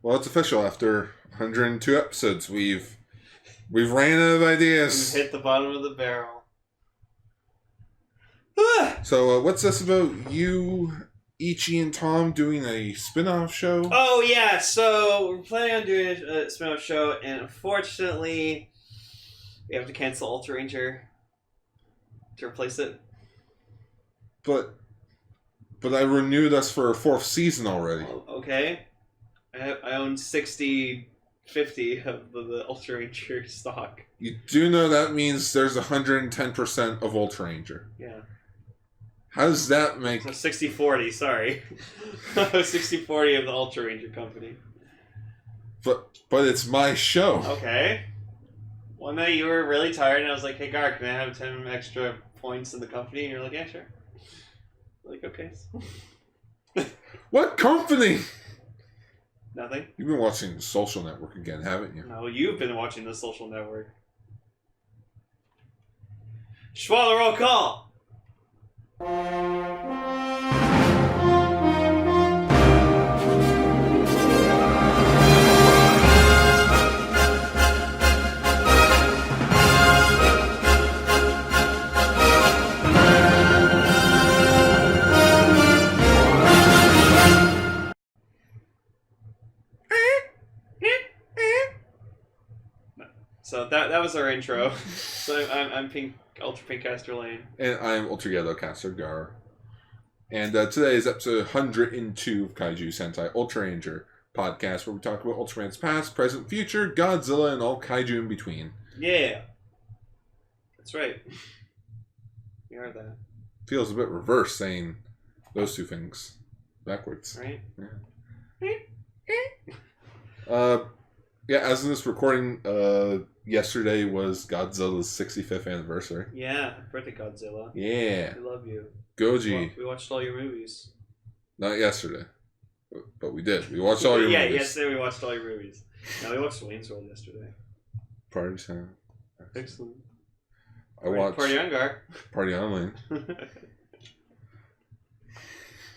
Well, it's official. After 102 episodes, we've ran out of ideas. We've hit the bottom of the barrel. So, what's this about you, Ichi, and Tom doing a spin-off show? Oh, yeah. So, we're planning on doing a spin-off show, and unfortunately, we have to cancel Ultraranger to replace it. But I renewed us for a 4th season already. Oh, okay. I own 50 of the Ultraranger stock. You do know that means there's 110% of Ultraranger. Yeah. How does that make... So 60-40, sorry. 60-40 of the Ultraranger company. But it's my show. Okay. One night you were really tired and I was like, hey Gar, can I have 10 extra points in the company? And you're like, yeah, sure. I'm like, okay. What company? Nothing. You've been watching The Social Network again, haven't you? No, you've been watching The Social Network. Schwaller roll call! So that was our intro. So I'm Pink Ultra Pink Caster Lane. And I'm Ultra Yellow Caster Gar. And today is episode 102 of Kaiju Sentai Ultraranger podcast, where we talk about Ultraman's past, present, future, Godzilla, and all kaiju in between. Yeah. That's right. We are that. Feels a bit reverse saying those two things backwards. Right? Yeah. Yeah, as of this recording, yesterday was Godzilla's 65th anniversary. Yeah, birthday Godzilla. Yeah. We love you. Goji. We watched all your movies. Not yesterday. But we did. We watched all your movies. Yeah, yesterday we watched all your movies. No, we watched Wayne's World yesterday. Party time. Excellent. I watched Party on Gar. Party Online.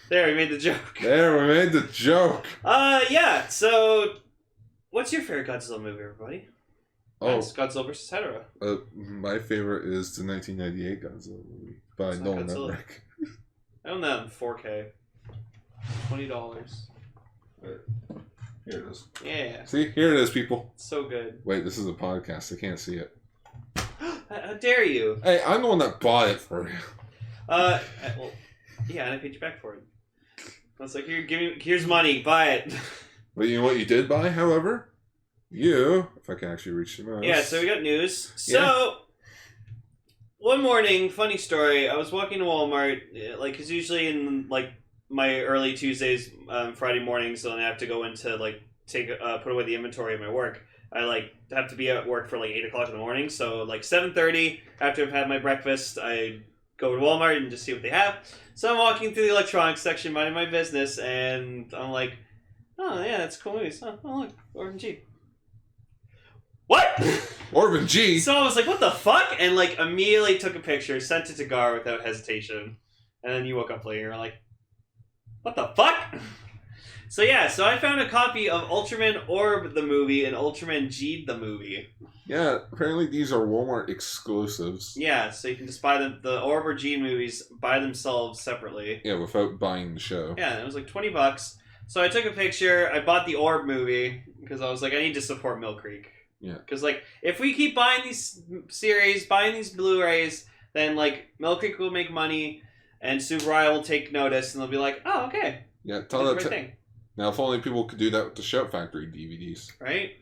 There, we made the joke. There, we made the joke. Yeah, so what's your favorite Godzilla movie, everybody? Oh, That's Godzilla vs. Hedorah. my favorite is the 1998 Godzilla movie by Nolan Emmerich. I own that in 4K. $20. Here it is. Yeah. See, here it is, people. So good. Wait, this is a podcast. I can't see it. How dare you? Hey, I'm the one that bought it for you. Well, yeah, and I paid you back for it. I was like, here's money, buy it. But you know what you did buy, however? If I can actually reach the mouse. Yeah, so we got news. So, one morning, funny story, I was walking to Walmart, because usually in, my early Tuesdays, Friday mornings, when I have to go into, put away the inventory at my work, I, have to be at work for, 8 o'clock in the morning, so, 7:30, after I've had my breakfast, I go to Walmart and just see what they have. So I'm walking through the electronics section, minding my business, and I'm like, oh, yeah, that's cool movies. Oh, look, Orphan G. What? Orphan G? So I was like, what the fuck? And, immediately took a picture, sent it to Gar without hesitation. And then you woke up later and you're like, what the fuck? So yeah, so I found a copy of Ultraman Orb the movie and Ultraman G the movie. Yeah, apparently these are Walmart exclusives. Yeah, so you can just buy the Orb or G movies by themselves separately. Yeah, without buying the show. Yeah, it was $20. So I took a picture, I bought the Orb movie, because I was like, I need to support Mill Creek. Yeah. Because, if we keep buying these series, buying these Blu Rays, then, Mill Creek will make money, and Subaraya will take notice, and they'll be like, oh, okay. Yeah, tell that thing. Now, if only people could do that with the Shout Factory DVDs. Right?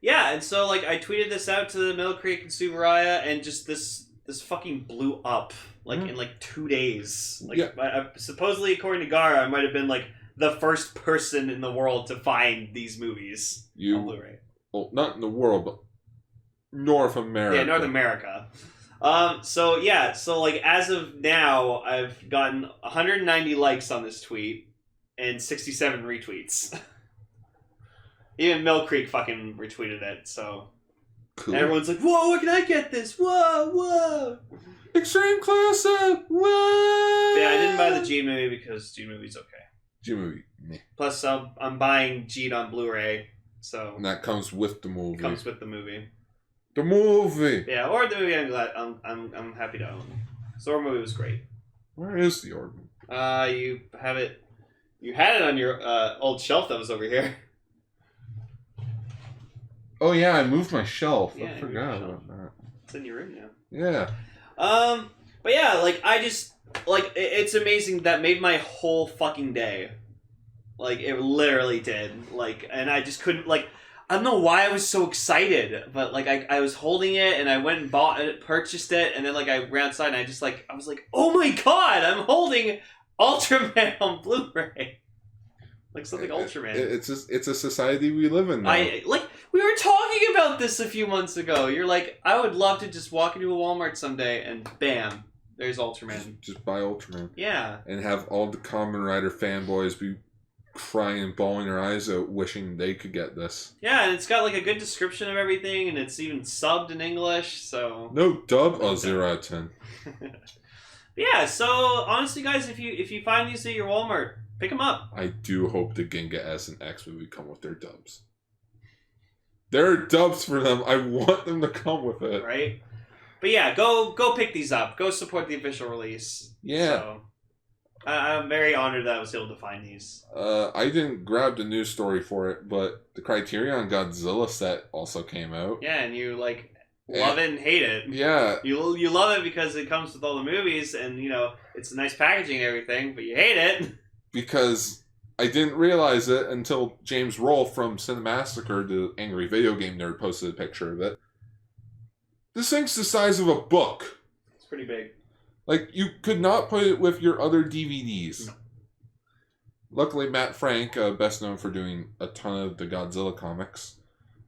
Yeah, and so, I tweeted this out to the Mill Creek and Subaraya, and just this fucking blew up, in, 2 days. Supposedly, according to Gara, I might have been, the first person in the world to find these movies on Blu-ray. Well, not in the world, but North America. Yeah, North America. So as of now, I've gotten 190 likes on this tweet and 67 retweets. Even Mill Creek fucking retweeted it, so cool. Everyone's like, whoa, where can I get this? Whoa. Extreme close-up, whoa! Yeah, I didn't buy the G movie because G movie's okay. G movie. Meh. Plus, I'm buying G on Blu Ray, so And that comes with the movie. comes with the movie. The movie. Yeah, or the movie. I'm happy to own. So the movie was great. Where is the organ? You have it. You had it on your old shelf that was over here. Oh yeah, I moved my shelf. Yeah, I forgot about that. It's in your room now. Yeah. But yeah, like I just like it's amazing that made my whole fucking day. Like it literally did. Like, and I just couldn't like. I don't know why I was so excited, but like I was holding it and I went and bought it, purchased it, and then like I ran outside and I just like I was like, oh my god, I'm holding Ultraman on Blu-ray. Like something Ultraman. It's a society we live in now. We were talking about this a few months ago. You're like, I would love to just walk into a Walmart someday and bam, there's Ultraman. Just buy Ultraman. Yeah. And have all the Kamen Rider fanboys be crying and bawling their eyes out wishing they could get this. Yeah, and it's got like a good description of everything and it's even subbed in English, so No dub, 0 out of 10. Yeah, so honestly guys, if you find these at your Walmart, pick them up. I do hope the Ginga S and X movie come with their dubs. There are dubs for them. I want them to come with it. Right? But yeah, go pick these up. Go support the official release. Yeah. So, I'm very honored that I was able to find these. I didn't grab the news story for it, but the Criterion Godzilla set also came out. Yeah, and you like love it and hate it. Yeah. You love it because it comes with all the movies and you know it's nice packaging and everything, but you hate it because I didn't realize it until James Roll from Cinemassacre, the Angry Video Game Nerd, posted a picture of it. This thing's the size of a book. It's pretty big. Like, you could not put it with your other DVDs. No. Luckily, Matt Frank, best known for doing a ton of the Godzilla comics,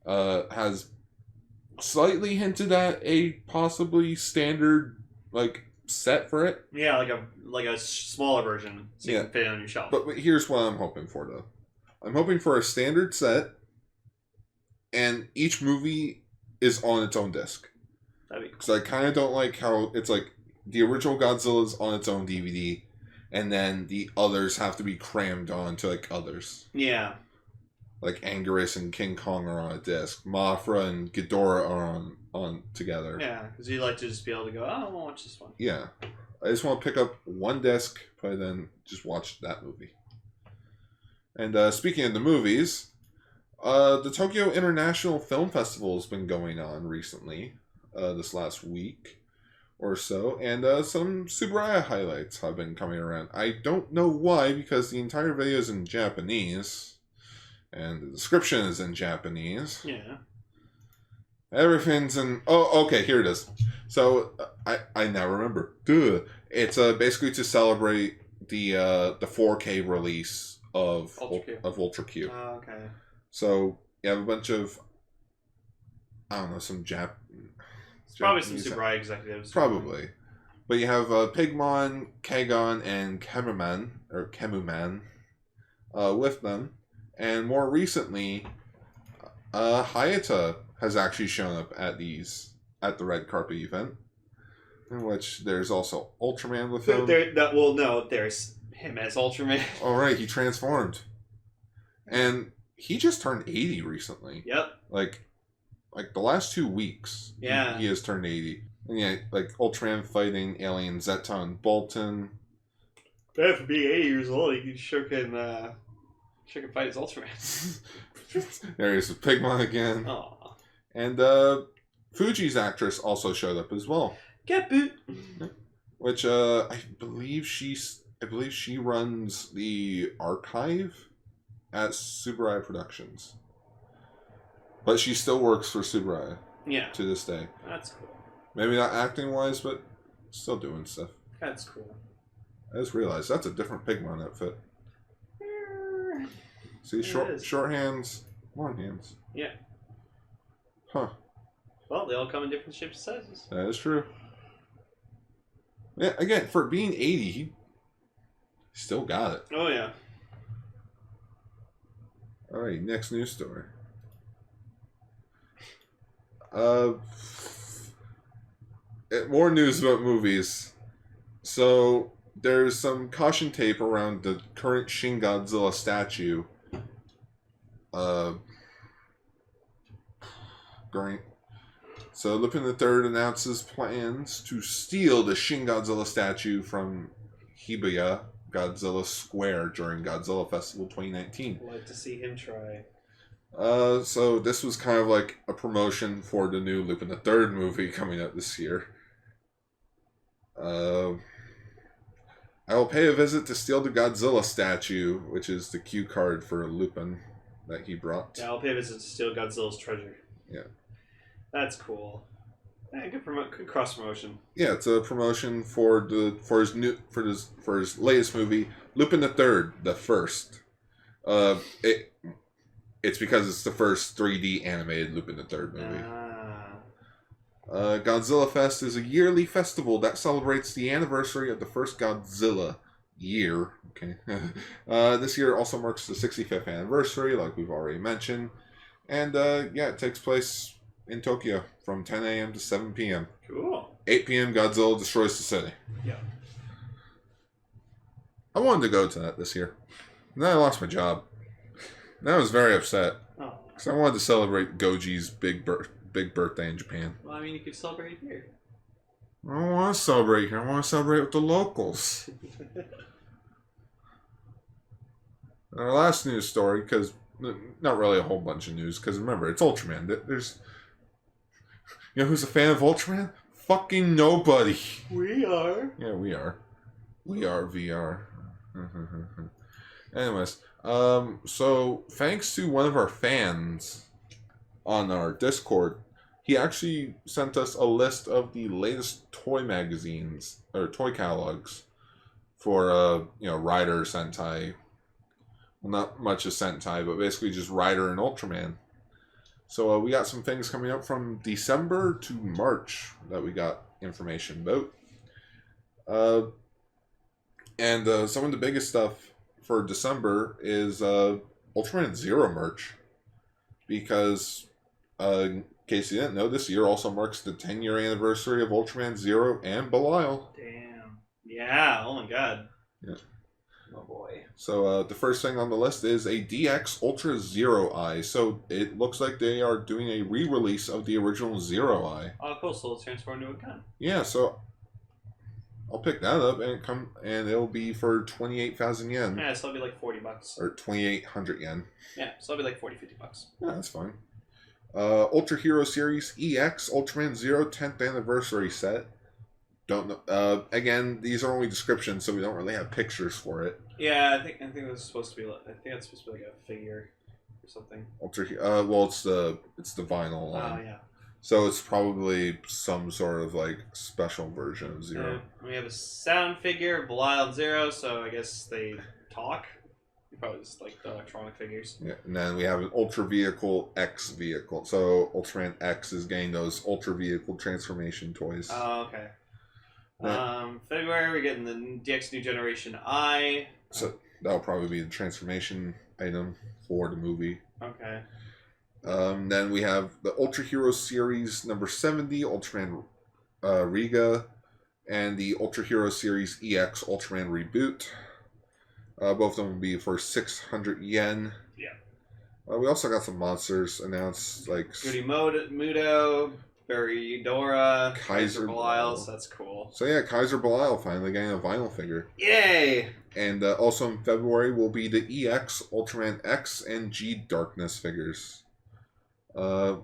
has slightly hinted at a possibly standard, like, set for it. Yeah, like a smaller version, so you can fit it on your shelf. But here's what I'm hoping for, though. I'm hoping for a standard set, and each movie is on its own disc. That'd be cool. Because I kind of don't like how it's like the original Godzilla's on its own DVD, and then the others have to be crammed onto like others. Yeah. Like Anguirus and King Kong are on a disc. Mothra and Ghidorah are on together. Yeah, because you like to just be able to go, oh, I want to watch this one. Yeah. I just want to pick up one disc, but then just watch that movie. And speaking of the movies, the Tokyo International Film Festival has been going on recently, this last week or so, and some Tsuburaya highlights have been coming around. I don't know why, because the entire video is in Japanese, and the description is in Japanese. Yeah. Everything's in... Oh, okay, here it is. So, I now remember. Duh. It's basically to celebrate the 4K release of Ultra Q. Oh, okay. So, you have a bunch of... I don't know, some probably some Tsuburaya executives. Probably. But you have Pigmon, Kagon, and Kemuman with them. And more recently, Hayata has actually shown up at the red carpet event, in which there's also Ultraman with him. There's him as Ultraman. Oh, right, he transformed. And he just turned 80 recently. Yep. Like the last 2 weeks. Yeah. He has turned 80. And yeah, like Ultraman fighting alien Zeton Bolton. But for being 80 years old, he sure can fight his Ultraman. There he is with Pigmon again. Aww. And Fuji's actress also showed up as well. Get boot. Which I believe she runs the archive at Tsuburaya Productions. But she still works for Tsuburaya. Yeah. To this day. That's cool. Maybe not acting wise, but still doing stuff. That's cool. I just realized that's a different Pigmon outfit. See, short hands, long hands. Yeah. Huh. Well, they all come in different shapes and sizes. That is true. Yeah, again, for being 80, he still got it. Oh, yeah. Alright, next news story. More news about movies. So, there's some caution tape around the current Shin Godzilla statue. Great. So Lupin III announces plans to steal the Shin Godzilla statue from Hibiya Godzilla Square during Godzilla Festival 2019. I'd like to see him try. So this was kind of like a promotion for the new Lupin III movie coming out this year. I will pay a visit to steal the Godzilla statue, which is the cue card for Lupin that he brought. Yeah, I'll pay a visit to steal Godzilla's treasure. Yeah. That's cool. Yeah, good cross promotion. Yeah, it's a promotion for his latest movie, Lupin III, the First. It's because it's the first 3D animated Lupin III movie. Godzilla Fest is a yearly festival that celebrates the anniversary of the first Godzilla year. Okay, this year also marks the 65th anniversary, like we've already mentioned, and it takes place in Tokyo from 10 a.m. to 7 p.m. Cool. 8 p.m. Godzilla destroys the city. Yeah. I wanted to go to that this year, and then I lost my job. And I was very upset because I wanted to celebrate Goji's big birthday in Japan. Well, I mean, you could celebrate here. I don't want to celebrate here. I want to celebrate with the locals. Our last news story, because not really a whole bunch of news, because remember, it's Ultraman. There's, you know who's a fan of Ultraman? Fucking nobody. We are. Yeah, we are. We are VR. Anyways, so thanks to one of our fans on our Discord, he actually sent us a list of the latest toy magazines or toy catalogs for Rider, Sentai. Well, not much of Sentai, but basically just Rider and Ultraman. So we got some things coming up from December to March that we got information about. And some of the biggest stuff for December is Ultraman Zero merch. Because, in case you didn't know, this year also marks the 10-year anniversary of Ultraman Zero and Belial. Damn. Yeah, oh my god. Yeah. Oh boy. So the first thing on the list is a DX Ultra Zero Eye. So it looks like they are doing a re-release of the original Zero Eye. Oh, cool. So it'll transform into a gun. Yeah, so I'll pick that up and it'll be for 28,000 yen. Yeah, so it'll be like $40. Or 2,800 yen. Yeah, so it'll be like $40-$50. Yeah, that's fine. Ultra Hero Series EX Ultraman Zero 10th Anniversary Set. Don't know. Again, these are only descriptions, so we don't really have pictures for it. Yeah, I think that's supposed to be. I think that's supposed to be like a figure or something. Well, it's the vinyl line. Oh yeah. So it's probably some sort of like special version of Zero. Yeah. We have a sound figure, Belial and Zero. So I guess they talk. Probably just like the electronic figures. Yeah, and then we have an Ultra Vehicle X vehicle. So Ultraman X is getting those Ultra Vehicle transformation toys. Oh, okay. February, we're getting the DX New Generation I. So that'll probably be the transformation item for the movie. Okay. Then we have the Ultra Hero Series number 70, Ultraman Riga, and the Ultra Hero Series EX Ultraman Reboot. Both of them will be for 600 yen. Yeah. We also got some monsters announced, like Goody Mudo, Baridora, Kaiser Belial, so that's cool. So yeah, Kaiser Belial finally getting a vinyl figure. Yay! And also in February will be the EX, Ultraman X, and G Darkness figures. We're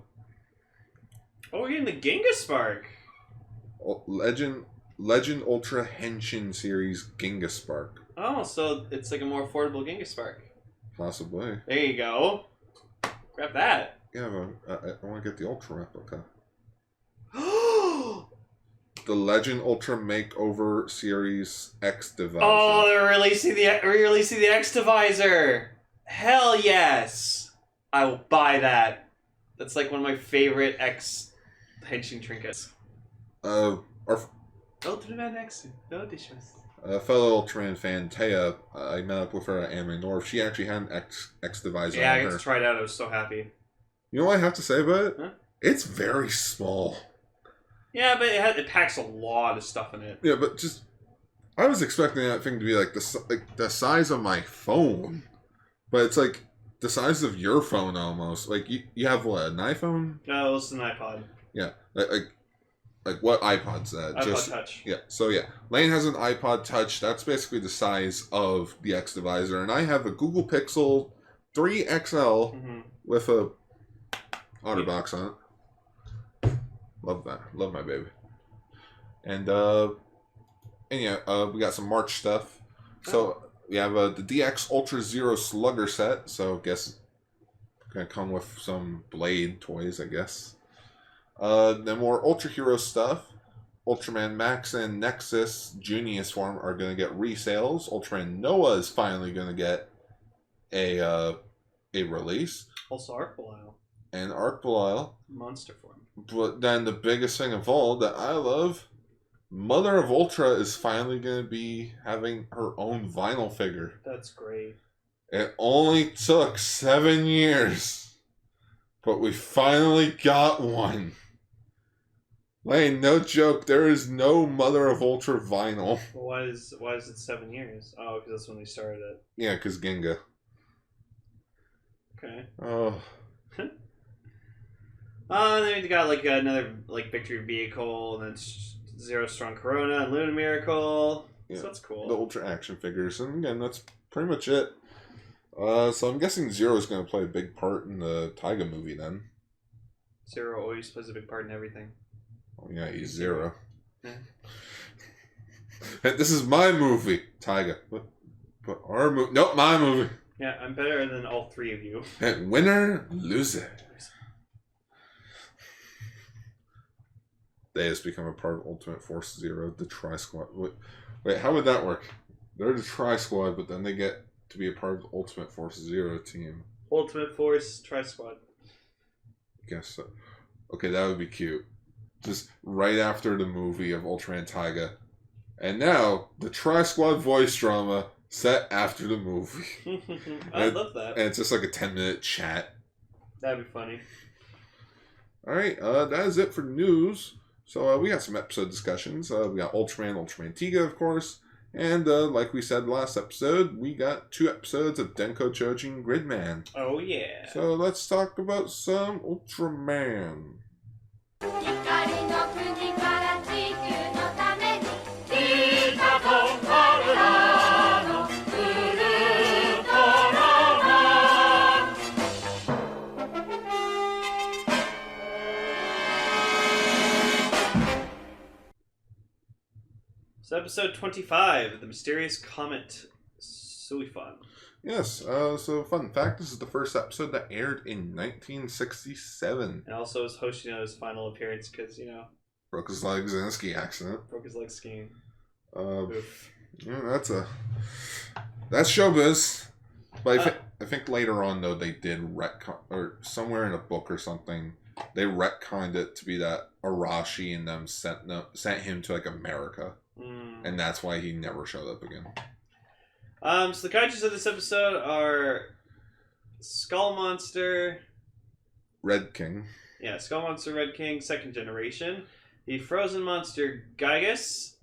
getting the Genghis Spark. Legend Ultra Henshin Series Genghis Spark. Oh, so it's like a more affordable Genghis Spark. Possibly. There you go. Grab that. Yeah, but I want to get the Ultra replica. The Legend Ultra Makeover Series X Divisor. Oh, they're re-releasing the X Divisor. Hell yes. I will buy that. That's like one of my favorite X henshin trinkets. Our Ultraman X. No dishes. fellow Ultraman fan, Taya, I met up with her at Anime North. She actually had an X Divisor Yeah, on I her. got to try it out. I was so happy. You know what I have to say about it? Huh? It's very small. Yeah, but it packs a lot of stuff in it. Yeah, but just I was expecting that thing to be like the size of my phone, but it's like the size of your phone almost. Like you have what, an iPhone? No, it's an iPod. Yeah, like what iPod's that? iPod Touch. Yeah. So yeah, Lane has an iPod Touch. That's basically the size of the X Divisor, and I have a Google Pixel 3 XL with a OtterBox on it. Love that. Love my baby. And yeah, we got some March stuff. So we have the DX Ultra Zero Slugger set. So I guess gonna come with some Blade toys, I guess. Then more Ultra Hero stuff. Ultraman Max and Nexus Junius form are gonna get resales. Ultraman Noah is finally gonna get a release. Also Arc Belial. And Arc Belial. Monster form. But then the biggest thing of all that I love, Mother of Ultra is finally going to be having her own vinyl figure. That's great. It only took 7 years, but we finally got one. Lane, no joke, there is no Mother of Ultra vinyl. Well, why is it 7 years? Oh, because that's when they started it. Yeah, because Ginga. Okay. Oh. Then we got like another like victory vehicle, and then Zero Strong Corona and Luna Miracle. Yeah, so that's cool. The Ultra action figures, and again, that's pretty much it. So I'm guessing Zero is going to play a big part in the Tiga movie then. Zero always plays a big part in everything. Oh yeah, he's Zero. Yeah. This is my movie, Tiga. But our movie, nope, my movie. Yeah, I'm better than all three of you. And winner, loser. They has become a part of Ultimate Force Zero, the Tri-Squad. Wait, how would that work? They're the Tri-Squad, but then they get to be a part of the Ultimate Force Zero team. Ultimate Force Tri-Squad. I guess so. Okay, that would be cute. Just right after the movie of Ultraman Tiga. And now, the Tri-Squad voice drama set after the movie. I love that. And it's just like a 10-minute chat. That'd be funny. Alright, that is it for news. So we got some episode discussions. We got Ultraman Tiga, of course. And like we said last episode, we got 2 episodes of Denkou, Choujin, Gridman. Oh, yeah. So let's talk about some Ultraman. So episode 25, The Mysterious Comet Suifan. Yes, so fun fact, this is the first episode that aired in 1967. And also is Hoshino's final appearance because, you know... Broke his legs in a ski accident. Broke his leg skiing. Yeah, that's showbiz. But I think later on, though, they did retcon, or somewhere in a book or something, they retconned it to be that Arashi and them sent him to, like, America. And that's why he never showed up again. So the kaijus of this episode are Skull Monster, Red King. Yeah, Skull Monster, Red King, second generation. The Frozen Monster Gygus,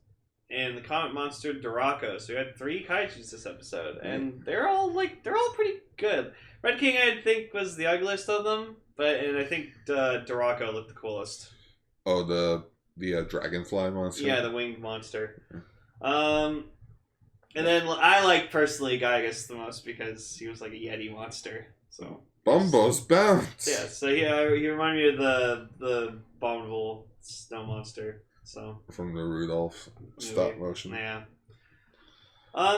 and the Comet Monster Durako. So we had 3 kaijus this episode, and they're all pretty good. Red King I think was the ugliest of them, and I think Durako looked the coolest. Oh, the dragonfly monster? Yeah, the winged monster. And then I like personally Gygus the most because he was like a Yeti monster. So Bumbo's bounce. Yeah, so he reminded me of the abominable snow monster. So from the Rudolph stop motion. Yeah.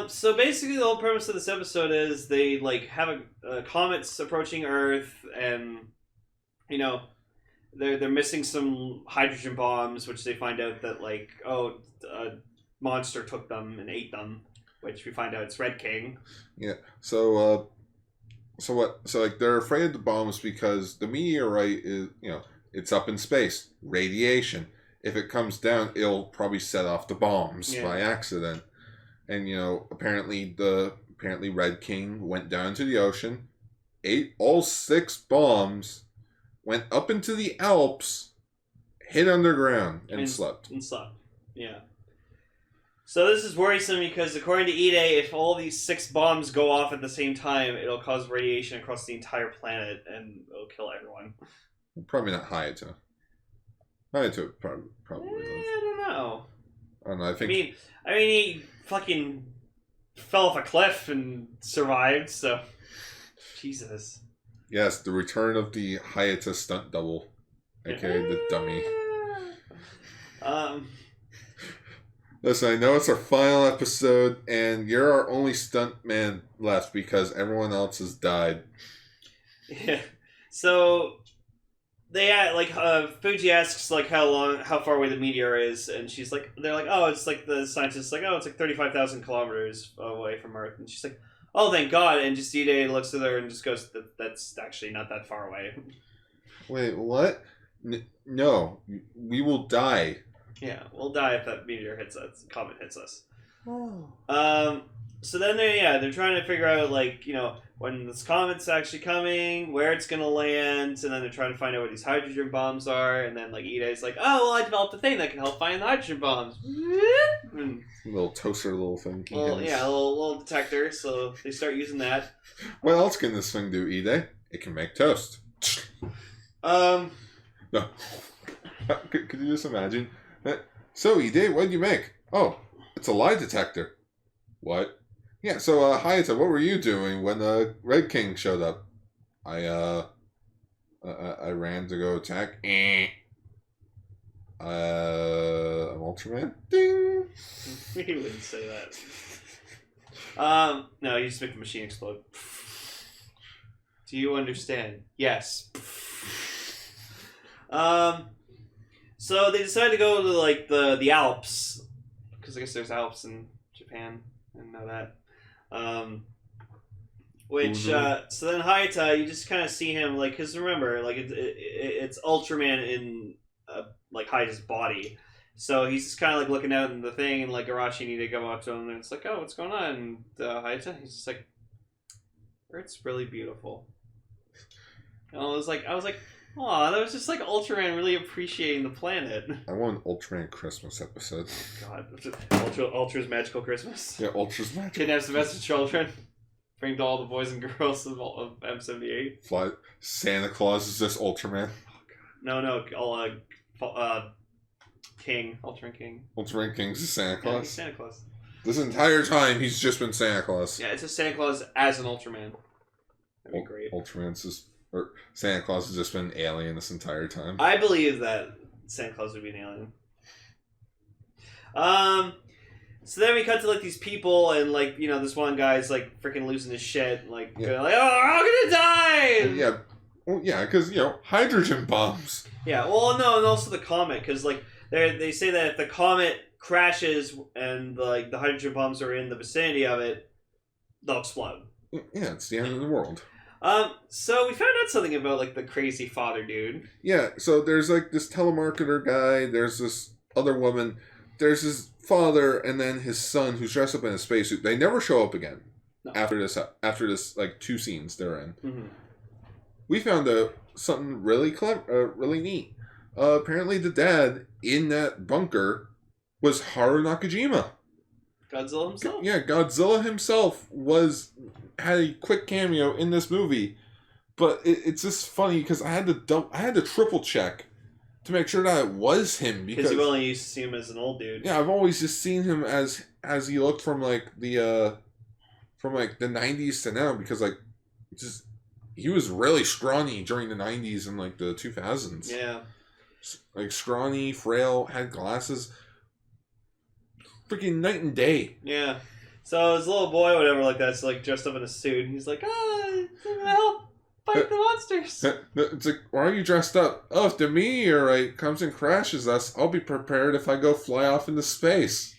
So basically the whole premise of this episode is they like have a comet's approaching Earth, and you know they're missing some hydrogen bombs, which they find out that like a monster took them and ate them, which we find out it's Red King. Yeah. So like they're afraid of the bombs because the meteorite is, you know, it's up in space, radiation. If it comes down, it'll probably set off the bombs by accident. And you know, apparently Red King went down to the ocean, ate all 6 bombs, went up into the Alps, hit underground, and slept. Yeah. So this is worrisome because according to Ide, if all these 6 bombs go off at the same time, it'll cause radiation across the entire planet and it'll kill everyone. Probably not Hayato. Hayato probably. I don't know. I don't know. I mean, he fucking fell off a cliff and survived. So, Jesus. Yes, the return of the Hayato stunt double, aka the dummy. Listen, I know it's our final episode, and you're our only stunt man left because everyone else has died. Yeah. So they Fuji asks like how far away the meteor is, and they're like, oh, it's like the scientists like, oh, it's like 35,000 kilometers away from Earth, and she's like, oh, thank God, and just Ide looks at her and just goes, that's actually not that far away. Wait, what? No, we will die. Yeah, we'll die if that meteor hits us. Comet hits us. Oh. So then they're trying to figure out when this comet's actually coming, where it's gonna land, and then they're trying to find out what these hydrogen bombs are, and then Ide's like, oh well, I developed a thing that can help find the hydrogen bombs. And little toaster, little thing. A little detector. So they start using that. What else can this thing do, Ide? It can make toast. No. Could you just imagine? So, Ide, what did you make? Oh, it's a lie detector. What? Yeah, so, Hayato, what were you doing when the Red King showed up? I ran to go attack. I'm Ultraman. Ding! He wouldn't say that. No, you just make the machine explode. Do you understand? Yes. So they decided to go to the Alps, because I guess there's Alps in Japan. I didn't know that. So then Hayato, you just kind of see him because remember it's Ultraman in Hayata's body, so he's just kind of looking out in the thing, and Arashi need to go up to him, and it's like, oh, what's going on? And Hayato, he's just like, Earth's really beautiful. And I was like, aw, that was just Ultraman really appreciating the planet. I want an Ultraman Christmas episode. God, Ultra's Magical Christmas. Yeah, Ultra's Magical. Kidnaps domestic children. Bring to all the boys and girls of M78. Fly. Santa Claus is this Ultraman. No, King. Ultraman King. Ultraman King's Santa Claus? Yeah, he's Santa Claus. This entire time, he's just been Santa Claus. Yeah, it's a Santa Claus as an Ultraman. That'd be great. Ultraman's just... Or Santa Claus has just been an alien this entire time. I believe that Santa Claus would be an alien. So then we cut to these people, and this one guy's freaking losing his shit, going oh, I'm gonna die! Yeah. Well, yeah, because hydrogen bombs. Yeah, well, no, and also the comet, because they say that if the comet crashes and the hydrogen bombs are in the vicinity of it, they'll explode. Yeah, it's the end of the world. So we found out something about the crazy father dude. Yeah, so there's this telemarketer guy, there's this other woman, there's his father, and then his son who's dressed up in a spacesuit. They never show up again. No. After this 2 scenes they're in. Mm-hmm. We found out something really clever, really neat. Apparently the dad in that bunker was Haru Nakajima. Godzilla himself? Yeah, Godzilla himself had a quick cameo in this movie, but it's just funny because I had to triple check to make sure that it was him, because you only used to see him as an old dude. Yeah, I've always just seen him as he looked from the 90s to now, because he was really scrawny during the 90s and the 2000s. Yeah, scrawny, frail, had glasses. Freaking night and day. Yeah. So his little boy, whatever, that's dressed up in a suit, and he's like, I'm gonna help fight the monsters. It's why are you dressed up? Oh, if the meteorite comes and crashes us, I'll be prepared if I go fly off into space.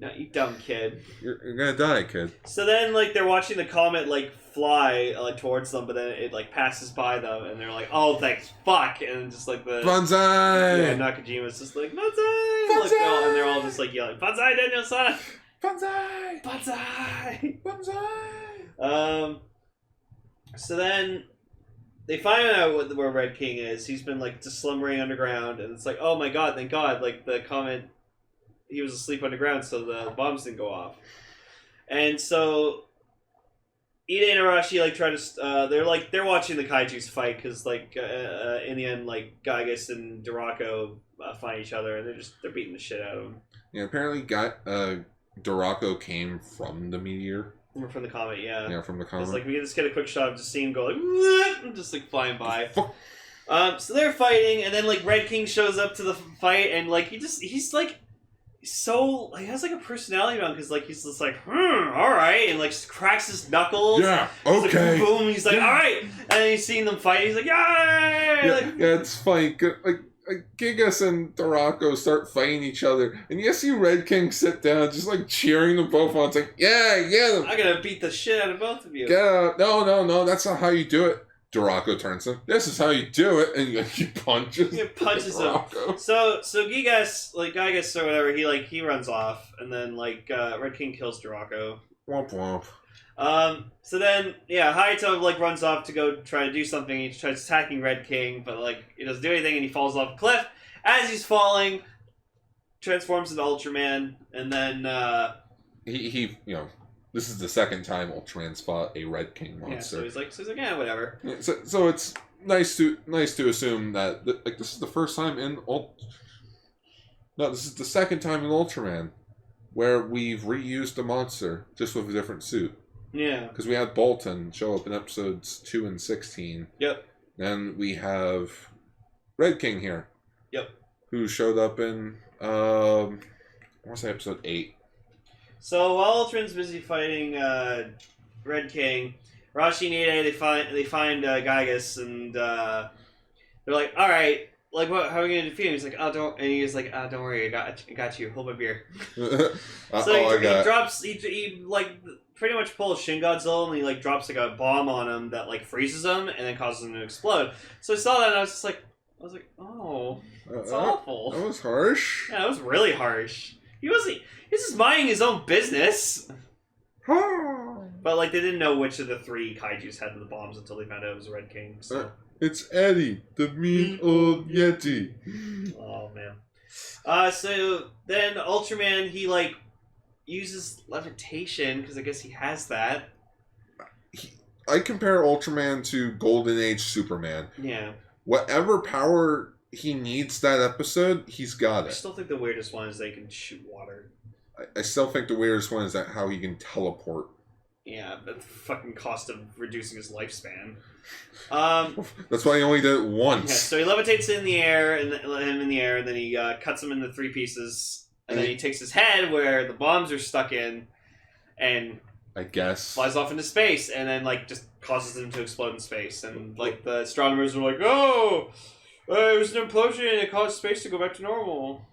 No, you dumb kid. You're gonna die, kid. So then, they're watching the comet, fly, towards them, but then it passes by them, and they're like, oh, thanks, fuck, and just, the... Banzai! Yeah, Nakajima's just like, Banzai! Banzai! And they're all just, yelling, Banzai, Daniel-san! Banzai! Banzai! Banzai! So then, they find out where Red King is. He's been, just slumbering underground, and it's oh my god, thank god, the comet he was asleep underground, so the bombs didn't go off. And so Ida and Arashi like try to they're watching the kaijus fight because in the end like Gygus and Dorako find each other and they're beating the shit out of them. Yeah, apparently Dorako came from the meteor. From the comet, yeah. Yeah, from the comet. It's like we can just get a quick shot of just seeing him go like and just like flying by. So they're fighting, and then like Red King shows up to the fight, and like he's like so he has like a personality about him because like he's just like all right, and like just cracks his knuckles. Yeah, okay. He's like, boom. He's like all right, and then he's seeing them fight. He's like yay! Yeah, it's funny. Like Gigas and Dorako start fighting each other, and you see Red King sit down, just like cheering them both on. It's like, yeah, get him. I'm gonna beat the shit out of both of you. Get out. No, that's not how you do it. Dorako turns to him. This is how you do it, and he punches. He punches him. So Gigas, like Gygus or whatever, he runs off, and then like Red King kills Dorako. Womp womp. So then, yeah, Hayato like runs off to go try to do something. He tries attacking Red King, but like he doesn't do anything, and he falls off a cliff. As he's falling, transforms into Ultraman, and then he this is the second time Ultraman's fought a Red King monster. Yeah, so he's like, yeah, whatever. Yeah, so it's nice to assume that like this is the first time in this is the second time in Ultraman where we've reused the monster just with a different suit. Yeah. Because we had Bolton show up in episodes 2 and 16. Yep. Then we have Red King here. Yep. Who showed up in I want to say episode 8. So while Ultraman's busy fighting Red King, Rashi and Ida they find Gygus and they're like, all right, like what? How are we gonna defeat him? He's like, don't worry, I got you. Hold my beer. So he drops he like pretty much pulls Shin Godzilla and he like drops like a bomb on him that like freezes him and then causes him to explode. So I saw that and I was like, oh, that's awful. That was harsh. Yeah, that was really harsh. He's just minding his own business. But like they didn't know which of the 3 kaijus had the bombs until they found out it was Red King. So it's Eddie, the mean old Yeti. Oh man. So then Ultraman he like uses levitation because I guess he has that. I compare Ultraman to Golden Age Superman. Yeah. Whatever power he needs that episode, he's got it. I still think the weirdest one is they can shoot water. I still think the weirdest one is that how he can teleport. Yeah, the fucking cost of reducing his lifespan. That's why he only did it once. Yeah, so he levitates in the air, and then he cuts him into 3 pieces, and then he takes his head where the bombs are stuck in, and I guess flies off into space, and then like just causes him to explode in space, and like the astronomers are like, oh, it was an implosion, and it caused space to go back to normal.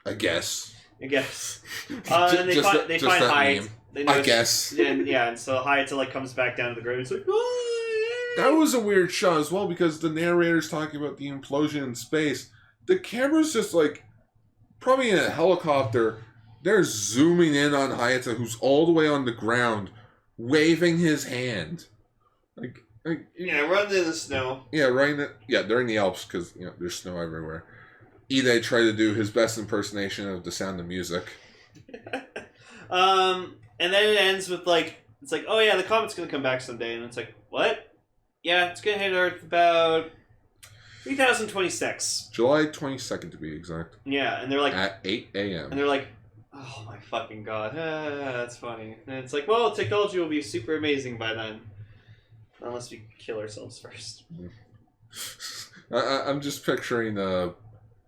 I guess. And then they find Hyatt. I guess. And so Hayato like comes back down to the ground. It's like, oh, that was a weird shot as well because the narrator's talking about the implosion in space. The camera's just like probably in a helicopter. They're zooming in on Hayato, who's all the way on the ground, waving his hand, like running in the snow. Yeah, they're in the Alps because there's snow everywhere. Ide tried to do his best impersonation of The Sound of Music. And then it ends with it's like, oh yeah, the comet's gonna come back someday, and it's like, what? Yeah, it's gonna hit Earth about 3026. July 22nd to be exact. Yeah, and they're like at 8 a.m. And they're like, oh my fucking god, that's funny. And it's like, well, technology will be super amazing by then, unless we kill ourselves first. I'm just picturing the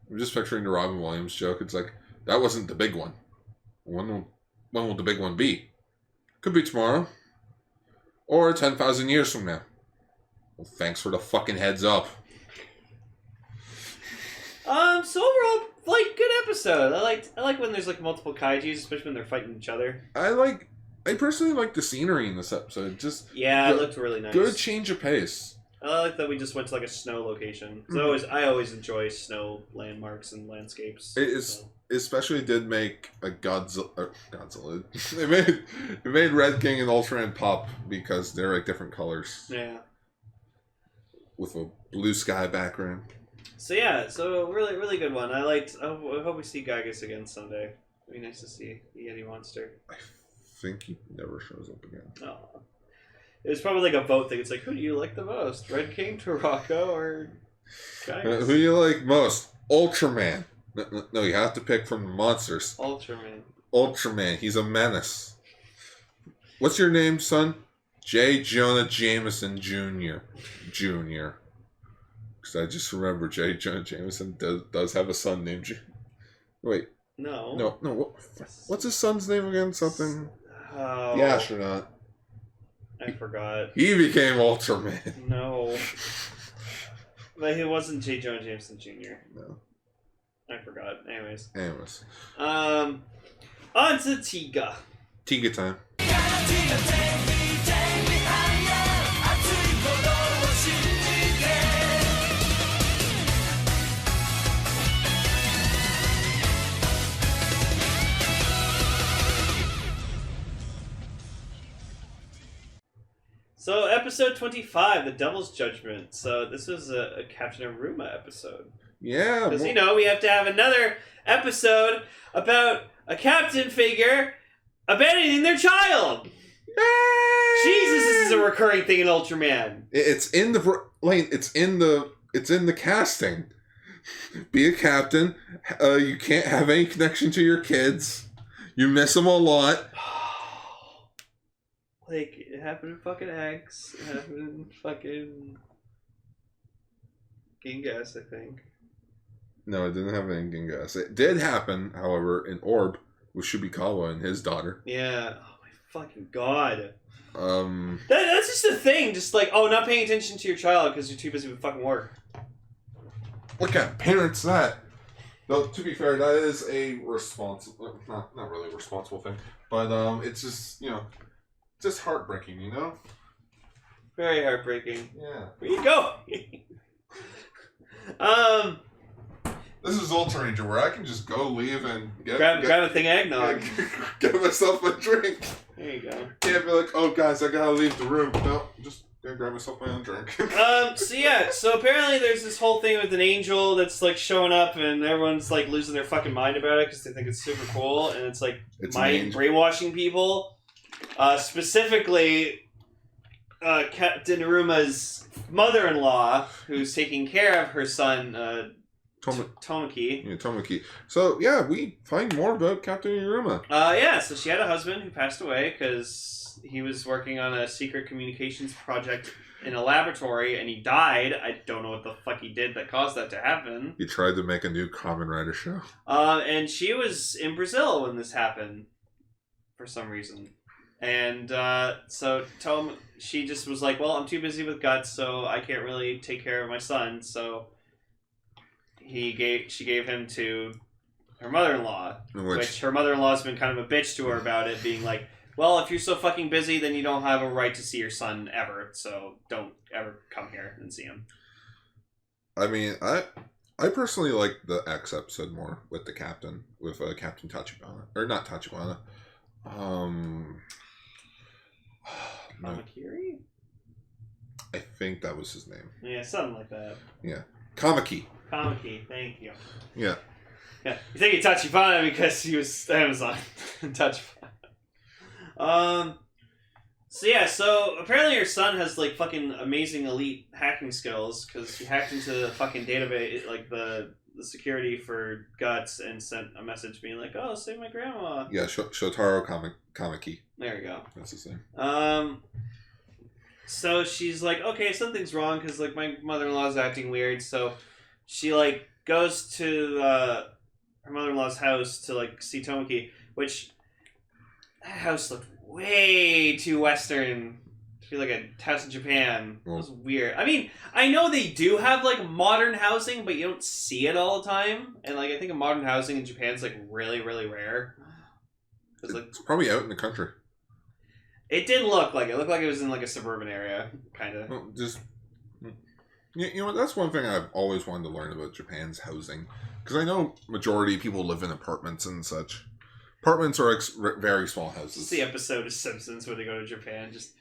Robin Williams joke. It's like, that wasn't the big one. When will the big one be? Could be tomorrow. Or 10,000 years from now. Well, thanks for the fucking heads up. So overall, good episode. I like when there's multiple kaijus, especially when they're fighting each other. I personally like the scenery in this episode. It looked really nice. Good change of pace. I like that we just went to a snow location. I always enjoy snow landmarks and landscapes. Especially did make a Godzilla. It made Red King and Ultraman pop because they're different colors. Yeah. With a blue sky background. So yeah, so really good one. I hope we see Gygus again someday. It'd be nice to see the Yeti monster. I think he never shows up again. Oh. It was probably like a vote thing. It's like, who do you like the most? Red King, Tarako, or Gygus? Who do you like most? Ultraman. No, you have to pick from the monsters. Ultraman. Ultraman. He's a menace. What's your name, son? J. Jonah Jameson Jr. Because I just remember J. Jonah Jameson does have a son named Wait. No. No. What's his son's name again? Something. Oh, The astronaut. I forgot. He became Ultraman. No. But he wasn't J. Jonah Jameson Jr. No. I forgot. Anyways. On to Tiga. Tiga time. So, episode 25, The Devil's Judgment. So, this was a Captain Aruma episode. Yeah. Because, we have to have another episode about a captain figure abandoning their child. Yay! Jesus, this is a recurring thing in Ultraman. It's in the Lane. It's in the casting. Be a captain. You can't have any connection to your kids. You miss them a lot. Like, it happened in fucking X. It happened in fucking Gingas, I think. No, it didn't happen in Gingas. It did happen, however, in Orb with Shubikawa and his daughter. Yeah. Oh my fucking god. That's just the thing. Just like, not paying attention to your child because you're too busy with fucking work. What kind of parents that? Though, to be fair, that is a responsible, not really a responsible thing, but it's just, just heartbreaking, Very heartbreaking. Yeah. Where you go? This is Ultraranger, where I can just go, leave, and grab a thing of eggnog. Get myself a drink. There you go. Can't be like, oh guys, I gotta leave the room. No, just gonna grab myself my own drink. So apparently there's this whole thing with an angel that's like showing up, and everyone's like losing their fucking mind about it because they think it's super cool, and it's like brainwashing people. Specifically, Captain Aruma's mother-in-law, who's taking care of her son, Tomoki. Yeah, Tomoki. So, yeah, we find more about Captain Aruma. So she had a husband who passed away because he was working on a secret communications project in a laboratory, and he died. I don't know what the fuck he did that caused that to happen. He tried to make a new Kamen Rider show. And she was in Brazil when this happened, for some reason. And so she just was like, well, I'm too busy with Guts, so I can't really take care of my son, so she gave him to her mother-in-law, which her mother-in-law's been kind of a bitch to her about it, being like, well, if you're so fucking busy, then you don't have a right to see your son ever, so don't ever come here and see him. I mean, I personally like the X episode more with the captain, with Captain Tachibana. Or not Tachibana. Kamakiri? I think that was his name. Yeah, something like that. Yeah. Kamaki, thank you. Yeah. Yeah. You think he Tachibana because he was Amazon. Tachibana. So apparently her son has like fucking amazing elite hacking skills because he hacked into the fucking database, like the security for Guts, and sent a message being like, "Oh, save my grandma." Yeah, Shotaro Kamaki. There you go. That's his name. So she's like, okay, something's wrong because like my mother-in-law's acting weird. So she like goes to her mother-in-law's house to like see Tomoki, which that house looked way too Western. I feel like a house in Japan. It was weird. I mean, I know they do have like modern housing, but you don't see it all the time. And like I think modern housing in Japan is like really, really rare. It's probably out in the country. It did look like it. It looked like it was in like a suburban area, kind of. Well, you know what? That's one thing I've always wanted to learn about Japan's housing, because I know majority of people live in apartments and such. Apartments are very small houses. It's the episode of Simpsons where they go to Japan. Just,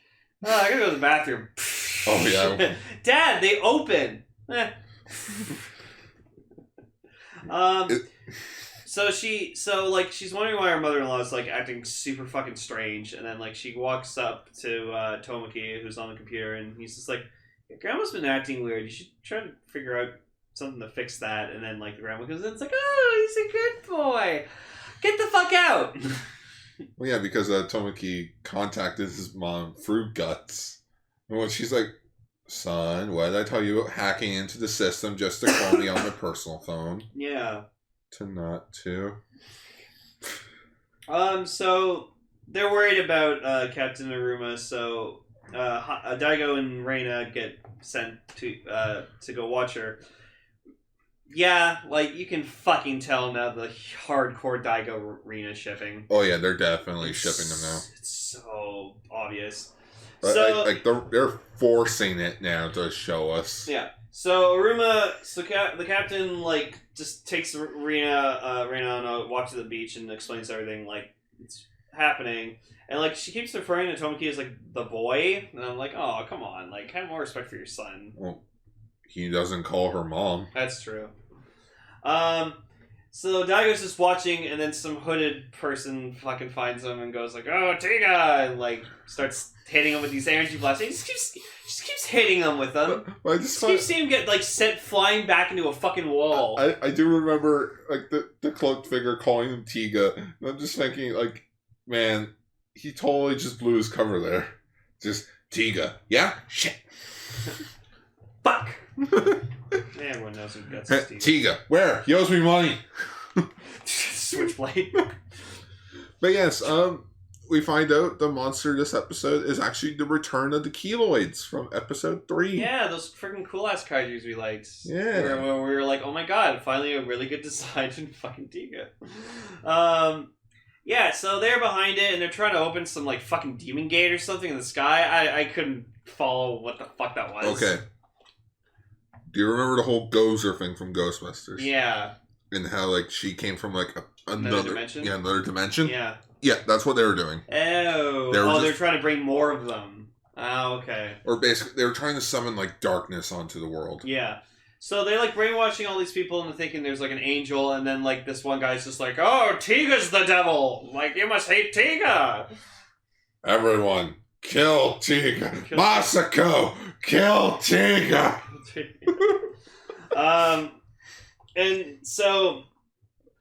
I gotta go to the bathroom. Oh yeah. Dad, they open. She's wondering why her mother-in-law is like acting super fucking strange, and then like she walks up to Tomoki, who's on the computer, and he's just like, "Your grandma's been acting weird. You should try to figure out something to fix that." And then like the grandma goes in, it's like, "Oh, he's a good boy. Get the fuck out." Well, yeah, because Tomoki contacted his mom through Guts, and when she's like, "Son, what did I tell you about hacking into the system just to call me on my personal phone?" Yeah. To not to. So they're worried about Captain Aruma, so Daigo and Reina get sent to go watch her. Yeah, like, you can fucking tell now the hardcore Daigo Reina shipping. Oh yeah, they're definitely shipping them now. It's so obvious. But So they're forcing it now to show us. Yeah. So Aruma, the captain, like, just takes Reina on a walk to the beach and explains everything, like, it's happening. And, like, she keeps referring to Tomoki as, like, the boy. And I'm like, oh, come on. Like, have more respect for your son. Well, he doesn't call her mom. That's true. So Daigo's just watching, and then some hooded person fucking finds him and goes like, "Oh, Tiga!" And, like, starts hitting him with these energy blasts. He just keeps hitting him with them. But I just keeps seeing him get, like, sent flying back into a fucking wall. I do remember, like, the cloaked figure calling him Tiga. And I'm just thinking, like, man, he totally just blew his cover there. Just, Tiga. Yeah? Shit. Fuck! Everyone knows who Guts is Tiga. Tiga. Where? He owes me money. Switchblade. But yes, we find out the monster this episode is actually the return of the Keloids from episode 3. Yeah, those freaking cool ass kaijus we liked. Yeah. Where we were like, oh my god, finally a really good design in fucking Tiga. Yeah, so they're behind it and they're trying to open some like fucking demon gate or something in the sky. I couldn't follow what the fuck that was. Okay. Do you remember the whole Gozer thing from Ghostbusters? Yeah. And how, like, she came from, like, another dimension? Yeah, another dimension? Yeah. Yeah, that's what they were doing. Oh. They're trying to bring more of them. Oh, okay. Or basically, they were trying to summon, like, darkness onto the world. Yeah. So they're, like, brainwashing all these people into thinking there's, like, an angel, and then, like, this one guy's just like, "Oh, Tiga's the devil! Like, you must hate Tiga!" Everyone, kill Tiga! Masako, kill Tiga! And so...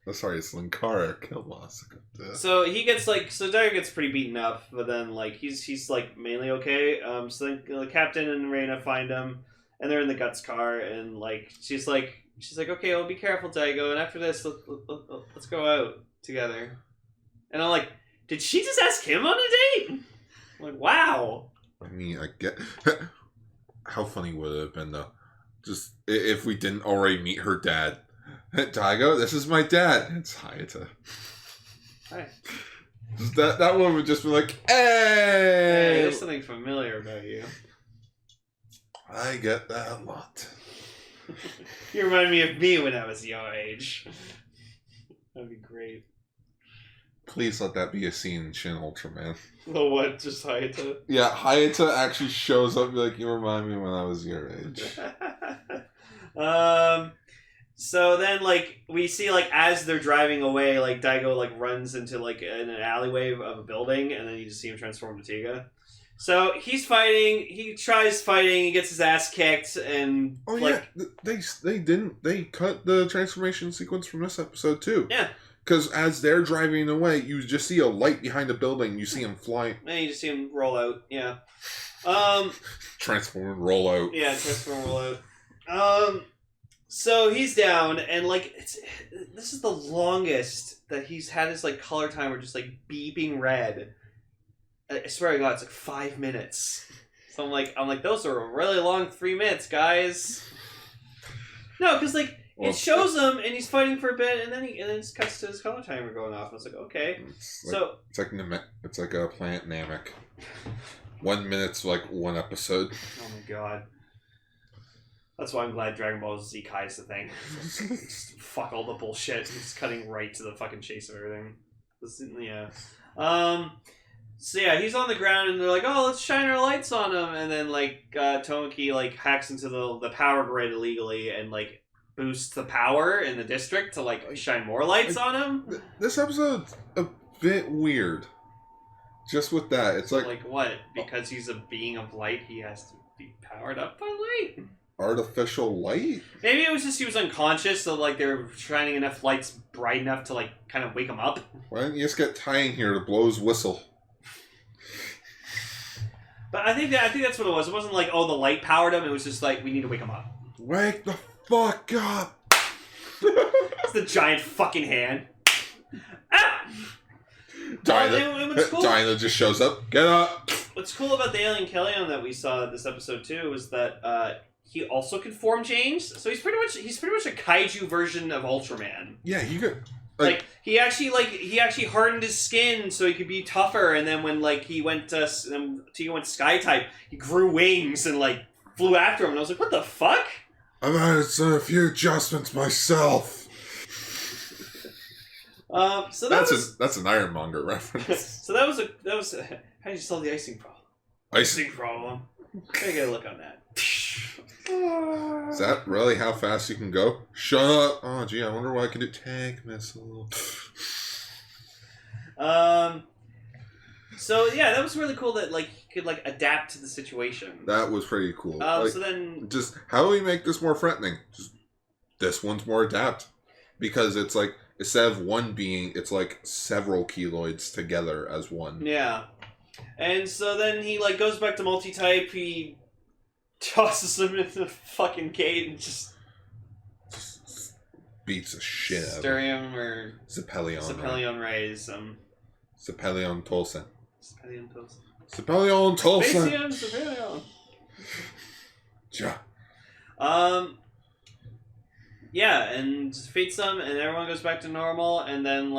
Oh, sorry, it's Linkara, kill Masako. So he gets, like... So Daigo gets pretty beaten up, but then, like, he's like, mainly okay. So then the captain and Reina find him, and they're in the Guts car, and, like, she's like, "Okay, well, be careful, Daigo, and after this, let's go out together." And I'm like, did she just ask him on a date? I'm like, wow. I mean, I get... How funny would it have been, though? Just, if we didn't already meet her dad. Daigo, this is my dad. It's Hayata. Hi. That one would just be like, Hey, hey! there's something familiar about you. I get that a lot. You remind me of me when I was your age. That'd be great. Please let that be a scene in Shin Ultraman. The what? Just Hayata? Yeah, Hayata actually shows up and be like, you remind me when I was your age. So then, like, we see, like, as they're driving away, like, Daigo, like, runs into, like, in an alleyway of a building, and then you just see him transform to Tiga. So he's fighting, he tries fighting, he gets his ass kicked, and... Oh, like, yeah, they cut the transformation sequence from this episode, too. Yeah. Because as they're driving away, you just see a light behind the building, you see him flying. And you just see him roll out, yeah. Transform and roll out. Yeah, transform and roll out. So he's down, and, like, this is the longest that he's had his, like, color timer just, like, beeping red. I swear to God, it's like 5 minutes. So I'm like, those are a really long 3 minutes, guys. No, because, like, it shows him, and he's fighting for a bit, and then it cuts to his color timer going off. I was like, okay. It's like a Planet Namek. 1 minute's like one episode. Oh my God. That's why I'm glad Dragon Ball Z Kai is the thing. Just fuck all the bullshit. Just cutting right to the fucking chase of everything. Yeah. So yeah, he's on the ground and they're like, "Oh, let's shine our lights on him." And then like Tomoki like hacks into the power grid illegally and like boost the power in the district to like shine more lights on him. This episode's a bit weird. Just with that, it's like what? Because he's a being of light, he has to be powered up by light. Artificial light? Maybe it was just he was unconscious, so like they were shining enough lights bright enough to like kind of wake him up. Why didn't you just get Ty in here to blow his whistle? But I think that's what it was. It wasn't like, oh, the light powered him. It was just like, we need to wake him up. Wake the fuck up! It's the giant fucking hand. Ah! Cool. Dinah just shows up. Get up! What's cool about the alien Kellyon that we saw this episode too is that he also can form change. So he's pretty much a kaiju version of Ultraman. Yeah, he could. He actually hardened his skin so he could be tougher, and then when he went Tiga went sky type, he grew wings and like flew after him, and I was like, what the fuck? I've added a few adjustments myself. So that's an Ironmonger reference. So that was how do you solve the icing problem? Icing problem. Gotta get a look on that. Is that really how fast you can go? Shut up! Oh, gee, I wonder what I can do. Tank missile. So yeah, that was really cool that he could adapt to the situation. That was pretty cool. So then, just how do we make this more threatening? Just this one's more adapt, because it's like instead of one being, it's like several keloids together as one. Yeah, and so then he goes back to multi-type. He tosses him in the fucking gate and just beats the shit out of him. Sterium or Zeppelion Rays. Zeppelion Tolson. Zeppelion Tolson. Zeppelion Tolson. Zeppelion. Yeah. Yeah, and fates them, and everyone goes back to normal, and then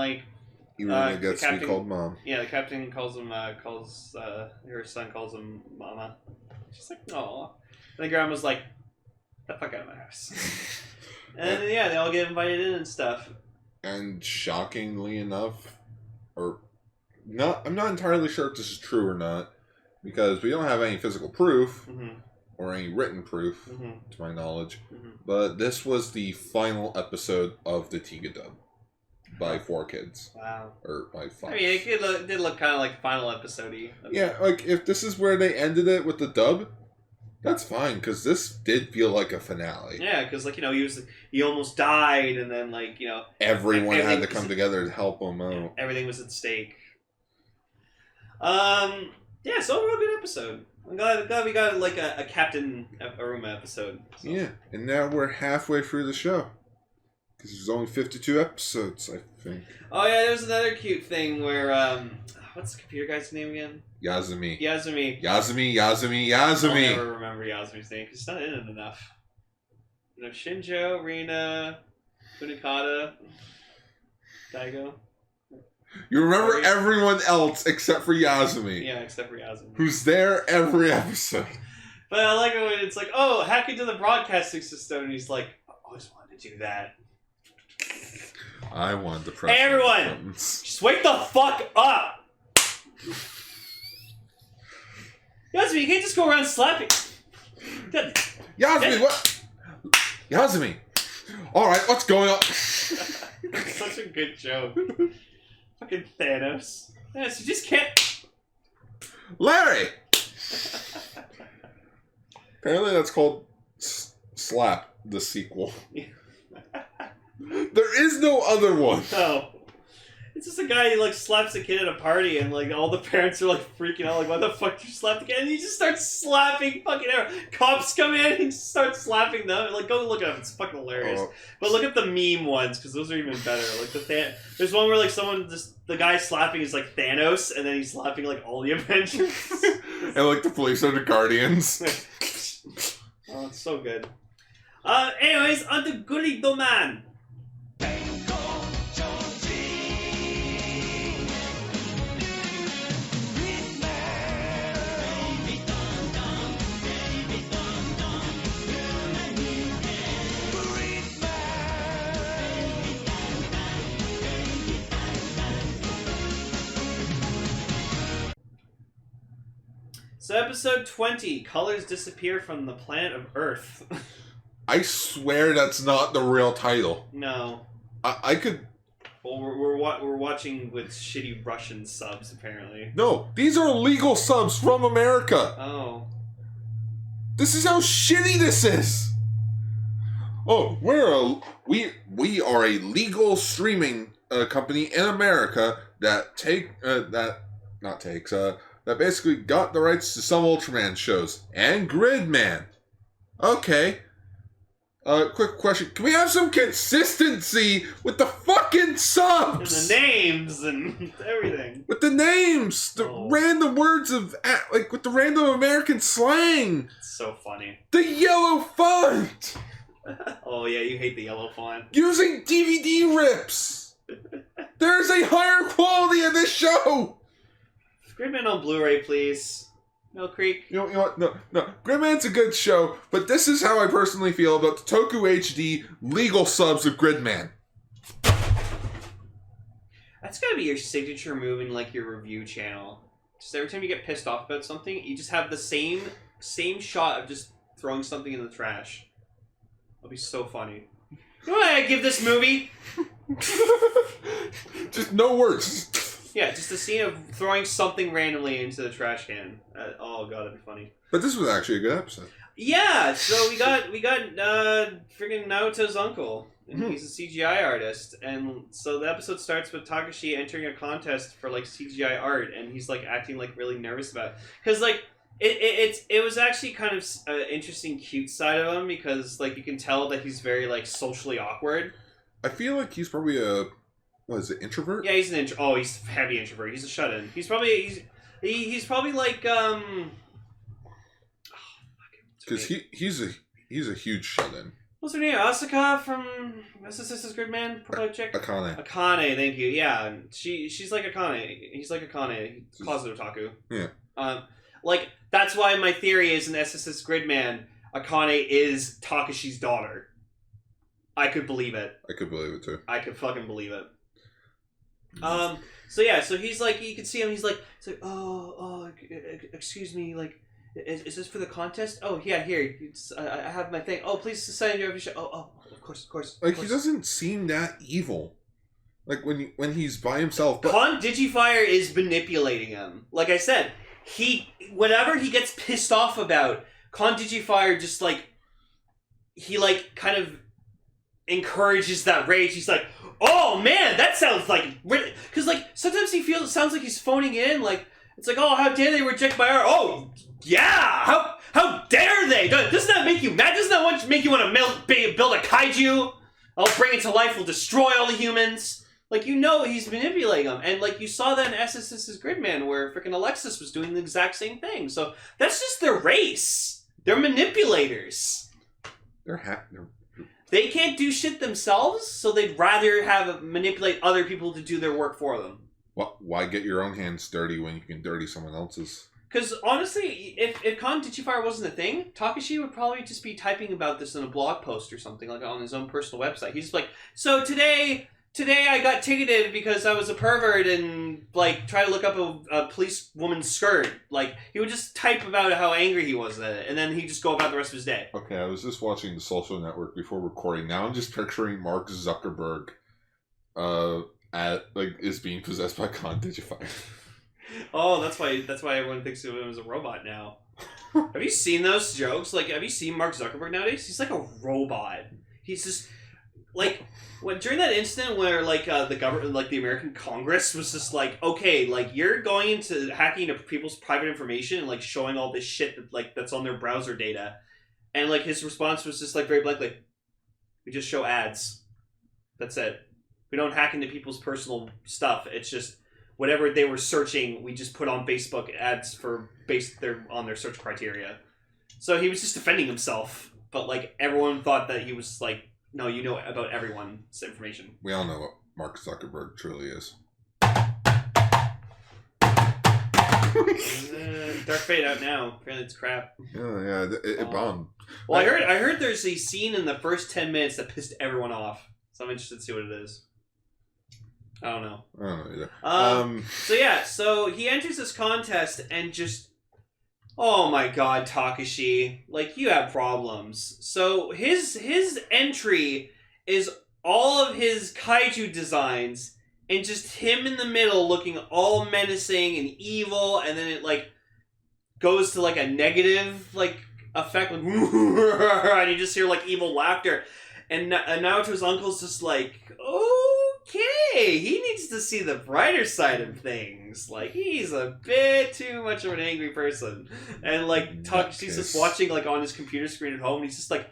Irina gets to be called mom. Yeah, the captain calls him. Her son calls him Mama. She's like, "Aw." And the grandma's like, "The fuck out of my house." And then, yeah, they all get invited in and stuff. And shockingly enough, I'm not entirely sure if this is true or not, because we don't have any physical proof or any written proof, to my knowledge. But this was the final episode of the Tiga dub by 4Kids. Wow. Or by 5. I mean, it did look kind of like final episode-y. Yeah, if this is where they ended it with the dub, that's fine, because this did feel like a finale. Yeah, because he almost died, and then everyone had to come together to help him out. Everything was at stake. Yeah, so overall good episode. I'm glad we got a Captain Aruma episode. So. Yeah, and now we're halfway through the show. Because there's only 52 episodes, I think. Oh yeah, there's another cute thing where what's the computer guy's name again? Yazumi. I'll never remember Yasumi's name because it's not in it enough. Shinjo, Rina, Funikata, Daigo. You remember everyone else except for Yazumi. Yeah, except for Yazumi. Who's there every episode. But I like it when it's like, oh, hack into the broadcasting system, and he's like, I always wanted to do that. I wanted to press. Hey everyone! Just wake the fuck up! Yazumi, you can't just go around slapping. Yazumi, what? Yazumi! Alright, what's going on? Such a good joke. Fucking Thanos. Thanos, you just can't. Larry! Apparently that's called Slap, the sequel. There is no other one. No. It's just a guy who slaps a kid at a party and all the parents are freaking out why the fuck did you slap the kid? And he just starts slapping fucking everyone. Cops come in and he just starts slapping them. Go look at them. It's fucking hilarious. Oh. But look at the meme ones because those are even better. There's one where the guy slapping is Thanos and then he's slapping all the Avengers. And the police are the Guardians. Oh, it's so good. Anyways, on to Gully Doman. So episode 20, colors disappear from the planet of Earth. I swear that's not the real title. No. I could... Well, we're watching with shitty Russian subs, apparently. No, these are legal subs from America. Oh. This is how shitty this is. Oh, we are a legal streaming company in America that that basically got the rights to some Ultraman shows and Gridman. Okay. Quick question. Can we have some consistency with the fucking subs? And the names and everything. With the names! The random words of... with the random American slang! It's so funny. The yellow font! Oh yeah, you hate the yellow font. Using DVD rips! There's a higher quality in this show! Gridman on Blu Ray, please. Mill Creek. You know what? No. Gridman's a good show, but this is how I personally feel about the Toku HD legal subs of Gridman. That's gotta be your signature move in like your review channel. Just every time you get pissed off about something, you just have the same shot of just throwing something in the trash. That'll be so funny. You know what I give this movie? Just no words. Yeah, just a scene of throwing something randomly into the trash can. Oh god, that'd be funny. But this was actually a good episode. Yeah, so we got freaking Naoto's uncle, and he's a CGI artist, and so the episode starts with Takashi entering a contest for like CGI art, and he's like acting like really nervous about it, because like it was actually kind of an interesting, cute side of him, because like you can tell that he's very like socially awkward. I feel like he's probably a... What is it, introvert? Yeah, he's an introvert. Oh, he's a heavy introvert. He's a shut-in. He's probably like because he's a huge shut-in. What's her name? Asuka from SSS's Gridman? Project? Akane. Akane, thank you. Yeah, she's like Akane. He's like Akane. Closet otaku. Yeah. Like that's why my theory is in SSS Gridman, Akane is Takashi's daughter. I could believe it. I could believe it too. I could fucking believe it. So yeah, so he's like, you can see him, he's like, excuse me, like, is this for the contest? Oh, yeah, here, I have my thing. Oh, please sign your show. Oh, of course. Like, he doesn't seem that evil. Like, when he's by himself. But... Con Digifire is manipulating him. Like I said, whatever he gets pissed off about, Con Digifire just, like, he, like, kind of encourages that rage. He's like, oh man, that sounds like... Because, like, sometimes it sounds like he's phoning in, like, it's like, oh, how dare they reject my art? Oh, yeah! How dare they? Doesn't that make you mad? Doesn't that make you want to build a kaiju? I'll bring it to life, we'll destroy all the humans. Like, you know he's manipulating them. And, like, you saw that in SSS's Gridman, where freaking Alexis was doing the exact same thing. So, that's just their race. They're manipulators. They can't do shit themselves, so they'd rather manipulate other people to do their work for them. Why get your own hands dirty when you can dirty someone else's? Because honestly, if Con Digifire wasn't a thing, Takashi would probably just be typing about this in a blog post or something, like on his own personal website. He's like, so today I got ticketed because I was a pervert and like try to look up a police woman's skirt. Like he would just type about how angry he was at it, and then he'd just go about the rest of his day. Okay, I was just watching The Social Network before recording. Now I'm just picturing Mark Zuckerberg, is being possessed by Con Digifire. Oh, that's why everyone thinks of him as a robot now. Have you seen those jokes? Like, have you seen Mark Zuckerberg nowadays? He's like a robot. He's just like during that incident where like the government, like the American Congress, was just like, okay, like you're going into hacking into people's private information and like showing all this shit that's on their browser data, and like his response was just like very blankly, we just show ads. That's it. We don't hack into people's personal stuff. It's just whatever they were searching, we just put on Facebook ads on their search criteria. So he was just defending himself, but like everyone thought that he was like, no, you know about everyone's information. We all know what Mark Zuckerberg truly is. Dark Fate out now. Apparently it's crap. Yeah, it bombed. Well, I heard there's a scene in the first 10 minutes that pissed everyone off. So I'm interested to see what it is. I don't know. I don't know either. So he enters this contest and just Oh my god, Takashi. Like, you have problems. So, his entry is all of his kaiju designs and just him in the middle looking all menacing and evil, and then it, like, goes to, like, a negative, like, effect, like, and you just hear, like, evil laughter. And Naoto's uncle's just like, okay, he needs to see the brighter side of things. Like, he's a bit too much of an angry person. And, like, Takashi's just watching, like, on his computer screen at home, and he's just like,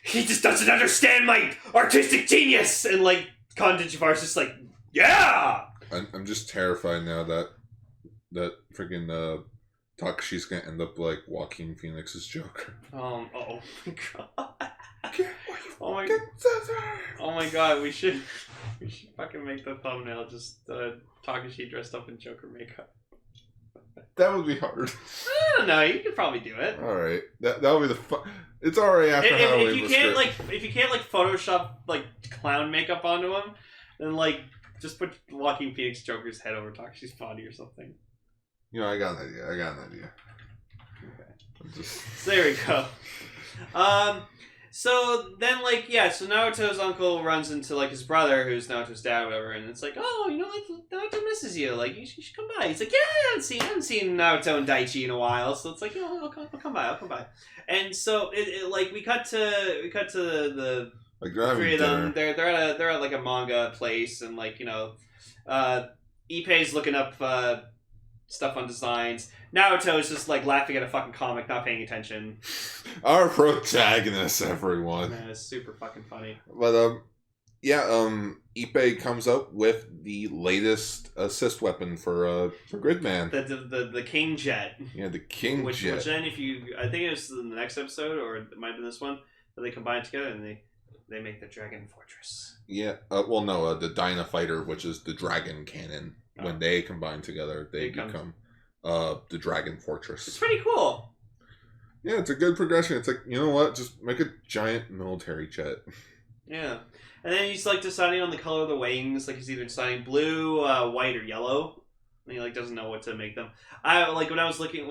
he just doesn't understand my artistic genius! And, like, Kandijivar's just like, yeah! I'm just terrified now that freaking Takashi's gonna end up like Joaquin Phoenix's Joker. Oh my god. Oh my god, we should fucking make the thumbnail just Takashi dressed up in Joker makeup. That would be hard. I don't know, you could probably do it. Alright. That would be the fun. It's already after Halloween. If you can't Photoshop like clown makeup onto him, then like just put Joaquin Phoenix Joker's head over Takashi's body or something. You know, I got an idea. Okay. So there we go. So then, like, yeah, so Naoto's uncle runs into, like, his brother, who's Naoto's dad or whatever, and it's like, oh, you know, like, Naoto misses you. Like, you should come by. He's like, yeah, I haven't seen Naoto and Daichi in a while, so it's like, you know, I'll come by. And so, we cut to the like, three of them. They're at, like, a manga place, and, like, you know, Ippei's looking up stuff on designs. Naoto's just like laughing at a fucking comic, not paying attention. Our protagonist, everyone. Man, it's super fucking funny. But Ippei comes up with the latest assist weapon for Gridman. The King Jet. Yeah, the King Jet. Which then, I think it was in the next episode, or it might have been this one, that they combine together and they make the Dragon Fortress. Yeah. The Dyna Fighter, which is the Dragon Cannon. Oh. When they combine together, they become the Dragon Fortress. It's pretty cool. Yeah, it's a good progression. It's like, you know what? Just make a giant military jet. Yeah. And then he's like deciding on the color of the wings. Like he's either deciding blue, white, or yellow. And he like doesn't know what to make them. I like when I was looking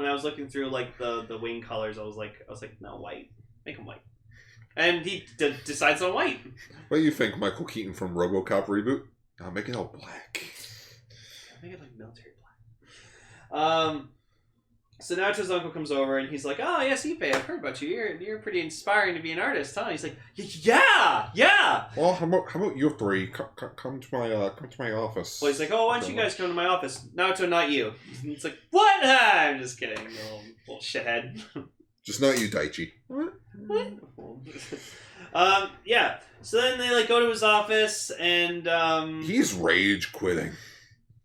through like the wing colors, I was like, no, white. Make them white. And he decides on white. What do you think, Michael Keaton from RoboCop reboot? I'll make it all black. Make it like military black. So Naoto's uncle comes over and he's like, "Oh yes, Ippei, I've heard about you. You're pretty inspiring to be an artist, huh?" He's like, "Yeah." Well, how about you three? Come to my office. Well, he's like, "Oh, why don't you guys come to my office?" Naoto, not you. He's like, "What?" I'm just kidding, little shithead. Just not you, Daichi. What? Yeah. So then they like go to his office and he's rage quitting.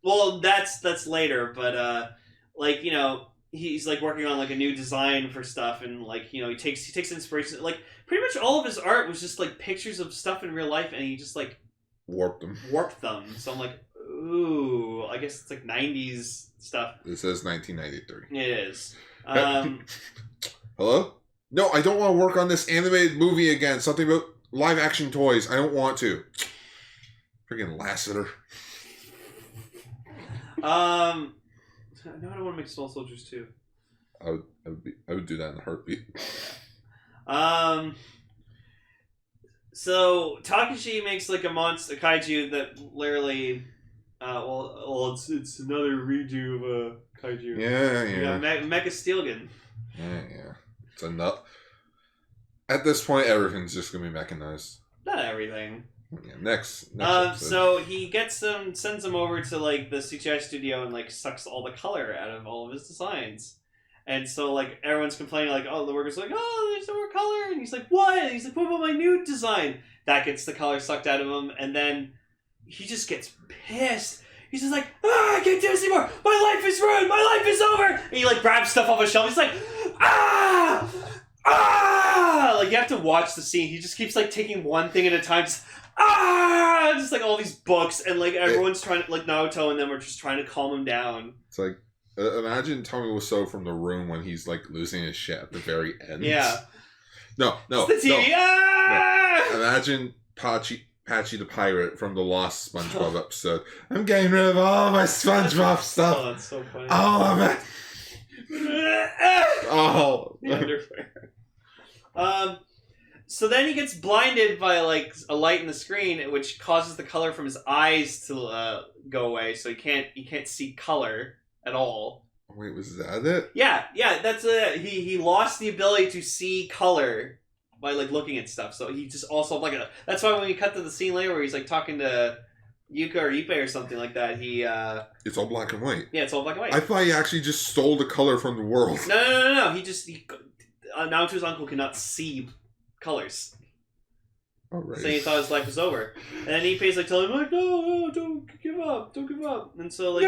Well, that's later, but like, you know, he's like working on like a new design for stuff, and like, you know, he takes inspiration. Like pretty much all of his art was just like pictures of stuff in real life, and he just like warped them. So I'm like, ooh, I guess it's like 90s stuff. It says 1993. It is. Hello? No, I don't want to work on this animated movie again. Something about live action toys. I don't want to. Freaking Lassiter. No, I don't want to make Small Soldiers too. I would do that in a heartbeat. So Takashi makes like a kaiju that literally, it's another redo of a kaiju. Yeah. Mecha Steelgun. Yeah. It's enough. At this point, everything's just gonna be mechanized. Not everything. Yeah, next episode. So he sends them over to like the CGI studio and like sucks all the color out of all of his designs. And so like everyone's complaining like, oh, the workers are like, oh, there's no more color, and he's like, what? And he's like, what about my new design? That gets the color sucked out of him, and then he just gets pissed. He's just like, I can't do this anymore. My life is ruined. My life is over. And he like grabs stuff off a shelf. He's like, like you have to watch the scene. He just keeps like taking one thing at a time. Just like all these books, and like everyone's trying to, like Naoto and them are just trying to calm him down. It's like, imagine Tommy Wiseau from The Room when he's like losing his shit at the very end. Yeah. No. It's the TV. No. Imagine Patchy the Pirate from the Lost SpongeBob episode. I'm getting rid of all my SpongeBob stuff. Oh, that's so funny. All of it. Oh. The underwear. So then he gets blinded by like a light in the screen, which causes the color from his eyes to go away. So he can't see color at all. Wait, was that it? Yeah. That's he lost the ability to see color by like looking at stuff. So he just also like that's why when we cut to the scene later where he's like talking to Yuka or Ippei or something like that, it's all black and white. Yeah, it's all black and white. I thought he actually just stole the color from the world. No. Naoto's uncle cannot see colors. Oh, right. So he thought his life was over. And then Ippei's like telling him like, no, don't give up. And so like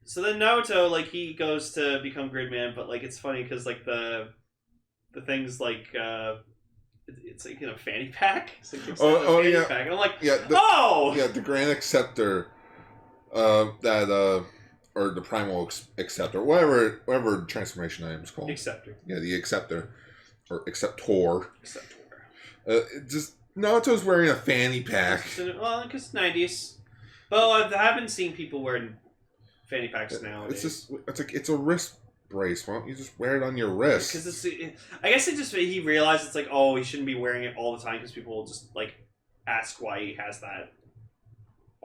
so then Naoto like he goes to become Gridman, but like it's funny because like the thing's like it's like in a fanny pack. It's like fanny pack. And I'm like, the Grand Acceptor, that or the Primal Acceptor, whatever transformation item is called. Acceptor. Yeah, the Acceptor or Acceptor. Just Naoto's wearing a fanny pack. Well, because 90s. Well, I haven't seen people wearing fanny packs nowadays. It's a wrist brace. Why don't you just wear it on your wrist? Because I guess he realized it's like, oh, he shouldn't be wearing it all the time because people will just like ask why he has that.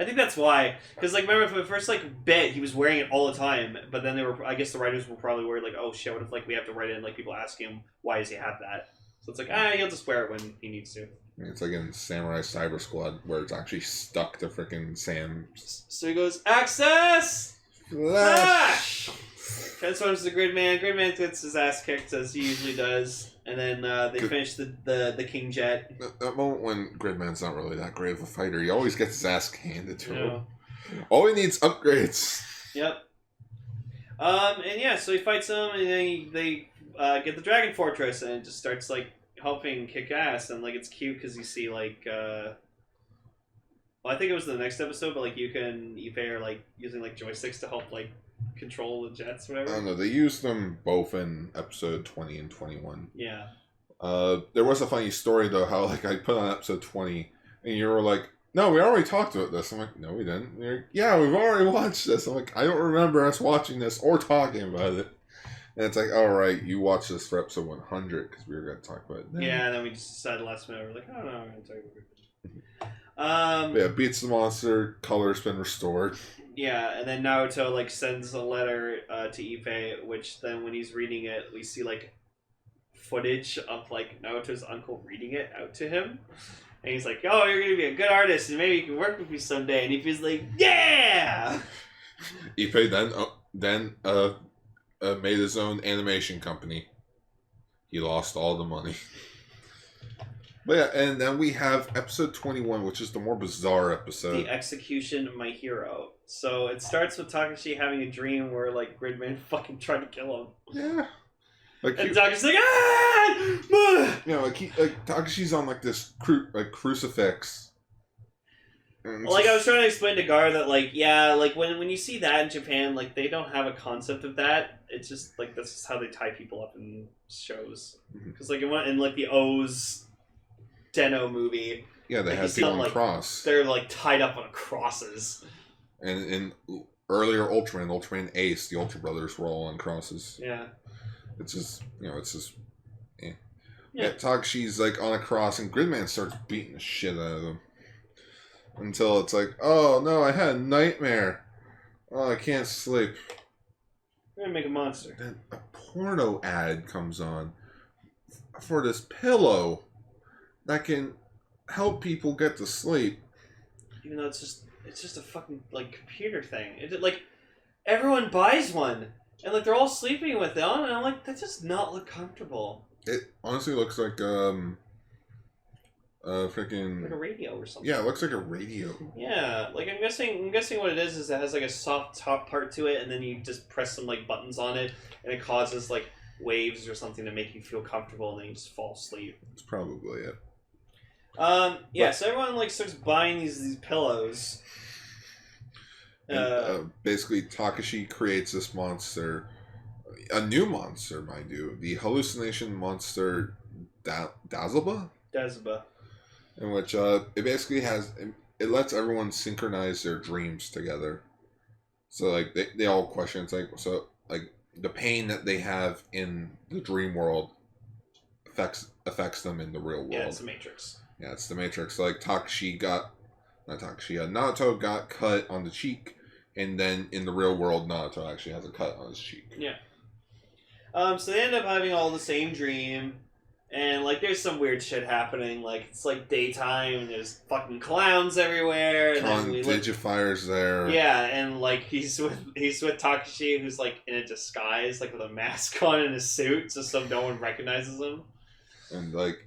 I think that's why. Because like remember for the first like bit he was wearing it all the time, but then I guess the writers were probably worried like, oh shit, what if like we have to write in like people ask him why does he have that? So it's like he'll just wear it when he needs to. It's like in Samurai Cyber Squad where it's actually stuck to freaking Sam. So he goes, access! Flash! Transforms to Gridman. Gridman gets his ass kicked as he usually does. And then they finish the King Jet. That moment when Gridman's not really that great of a fighter, he always gets his ass handed to him. All he needs upgrades. Yep. And yeah, so he fights him, and then they get the Dragon Fortress, and it just starts like helping kick ass, and like it's cute because you see like I think it was the next episode, but like Yuka and Ippei are like using like joysticks to help like control the jets, whatever. I don't know. They used them both in episode 20 and 21. Yeah. There was a funny story though, how like I put on episode 20, and you were like, "No, we already talked about this." I'm like, "No, we didn't." And you're like, "Yeah, we've already watched this." I'm like, "I don't remember us watching this or talking about it." And it's like, all right, you watched this for episode 100 because we were going to talk about it then. Yeah, and then we just decided last minute, we're like, oh no, I'm going to talk about it. Yeah, beats the monster, color's been restored. Yeah, and then Naruto like sends a letter to Ippei, which then when he's reading it, we see like footage of like Naruto's uncle reading it out to him. And he's like, oh, you're going to be a good artist and maybe you can work with me someday. And Ippei's like, yeah! Ippei then made his own animation company. He lost all the money. But yeah, and then we have episode 21, which is the more bizarre episode. The Execution of My Hero. So it starts with Takashi having a dream where like Gridman fucking tried to kill him. Yeah. Like and Takashi's like, ah! You know, like Takashi's on like this crucifix. Like I was trying to explain to Gar that like yeah, like when you see that in Japan, like they don't have a concept of that. It's just like that's just how they tie people up in shows. Because like in like the O's Denno movie, yeah, they had people on cross. They're like tied up on crosses. And in earlier Ultraman Ace, the Ultra Brothers were all on crosses. Yeah. It's just yeah. Takashi's like on a cross, and Gridman starts beating the shit out of him. Until it's like, oh no, I had a nightmare. Oh, I can't sleep. We're gonna make a monster. Then a porno ad comes on for this pillow that can help people get to sleep. Even though it's just a fucking like computer thing. Like everyone buys one, and like they're all sleeping with it on, and I'm like, that does not look comfortable. It honestly looks like freaking like a radio or something. Yeah, it looks like a radio. Yeah, like I'm guessing what it is it has like a soft top part to it, and then you just press some like buttons on it, and it causes like waves or something to make you feel comfortable, and then you just fall asleep. That's probably it. So everyone like starts buying these pillows. Basically, Takashi creates this monster, a new monster, mind you, the hallucination monster Dazuba. In which it basically it lets everyone synchronize their dreams together. So like they all question, it's like, so like the pain that they have in the dream world affects them in the real world. Yeah, it's the Matrix. Yeah, it's the Matrix. Like Naruto got cut on the cheek, and then in the real world, Naruto actually has a cut on his cheek. Yeah. So they end up having all the same dream, and like there's some weird shit happening. Like it's like daytime, and there's fucking clowns everywhere. And then Digifier's there. Yeah, and like he's with Takashi, who's like in a disguise, like with a mask on and a suit, so no one recognizes him. And like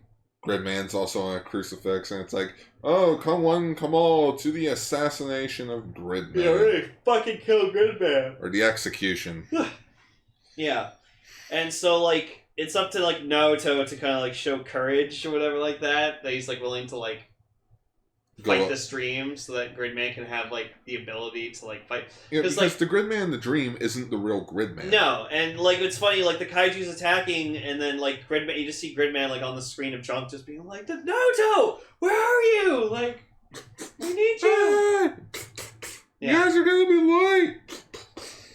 Gridman's also on a crucifix, and it's like, oh, come one, come all to the assassination of Gridman. Yeah, really fucking kill Gridman. Or the execution. Yeah. And so, like, it's up to, like, Naruto to kind of, like, show courage or whatever like that he's, like, willing to, like, fight the stream so that Gridman can have, like, the ability to, like, fight. Yeah, because like, the Gridman in the dream isn't the real Gridman. No, and, like, it's funny, like, the Kaiju's attacking, and then, like, Gridman, you just see Gridman, like, on the screen of Junk just being like, Naruto, where are you? Like, we need you. You guys are gonna be late.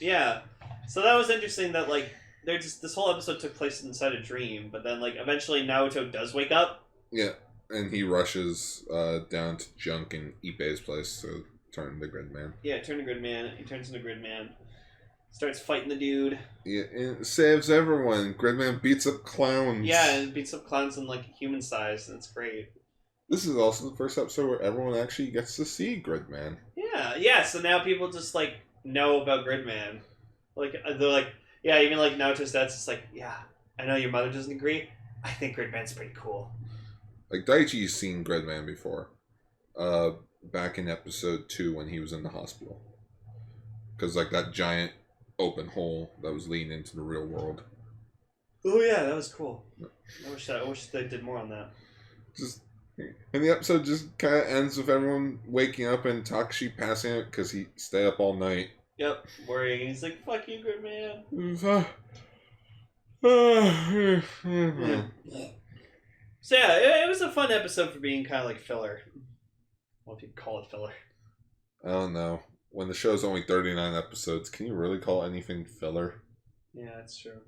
Yeah. So that was interesting that, like, this whole episode took place inside a dream, but then, like, eventually Naruto does wake up. Yeah, and he rushes down to Junk and Ippei's place to turn the Gridman. Yeah, turn to Gridman. He turns into Gridman. Starts fighting the dude. Yeah, and saves everyone. Gridman beats up clowns. Yeah, and beats up clowns in, like, human size, and it's great. This is also the first episode where everyone actually gets to see Gridman. Yeah, so now people just, like, know about Gridman. Like, they're like, yeah, even like Naruto's dad's just like, yeah, I know your mother doesn't agree. I think Gridman's pretty cool. Like, Daichi's seen Gridman before. Back in episode 2 when he was in the hospital. Because, like, that giant open hole that was leading into the real world. Oh, yeah, that was cool. I wish they did more on that. And the episode just kind of ends with everyone waking up and Takashi passing out because he stayed up all night. Yep, worrying. He's like, fuck you, Gridman. So yeah, it was a fun episode for being kind of like filler. Well, if you can call it filler. I don't know. When the show's only 39 episodes, can you really call anything filler? Yeah, that's true.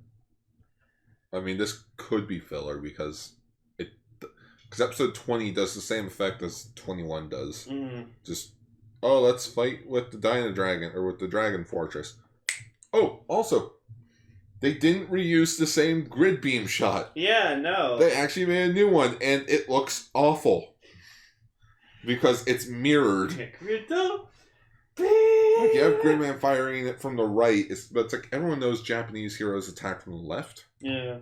I mean, this could be filler because episode 20 does the same effect as 21 does. Mm. Just, oh, let's fight with the Dino Dragon, or with the Dragon Fortress. Oh, also, they didn't reuse the same grid beam shot. Yeah, no. They actually made a new one, and it looks awful. Because it's mirrored. Like, you have Gridman firing it from the right, but it's like everyone knows Japanese heroes attack from the left. Yeah.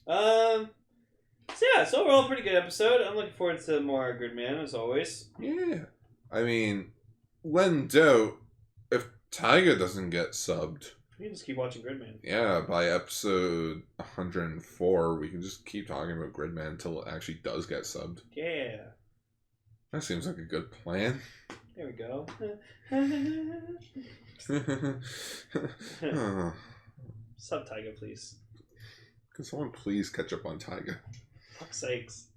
So yeah, it's overall a pretty good episode. I'm looking forward to more Gridman, as always. Yeah. I mean, when doubt, if Tiga doesn't get subbed... We can just keep watching Gridman. Yeah, by episode 104, we can just keep talking about Gridman until it actually does get subbed. Yeah. That seems like a good plan. There we go. Sub Tiga, please. Can someone please catch up on Tiga? Fuck's sakes.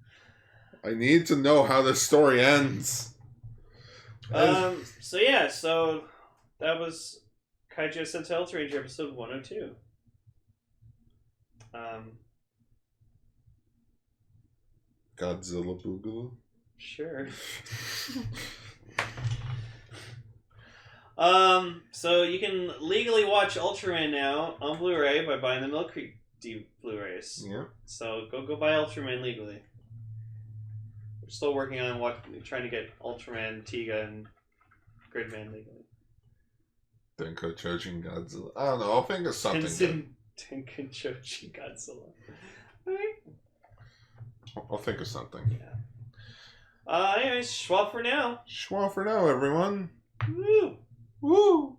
I need to know how this story ends. So yeah, so that was Kaiju Sentai Ultraranger episode 102. Godzilla Boogaloo? Sure. So you can legally watch Ultraman now on Blu-ray by buying the Mill Creek Blu Rays. Yeah. So go buy Ultraman legally. We're still working on trying to get Ultraman Tiga and Gridman legally. Denkou, Choujin, Godzilla. I don't know. I'll think of something. Denkou, Choujin, Godzilla. Alright. I'll think of something. Yeah. Anyways, schwa for now. Schwa for now, everyone. Woo! Woo!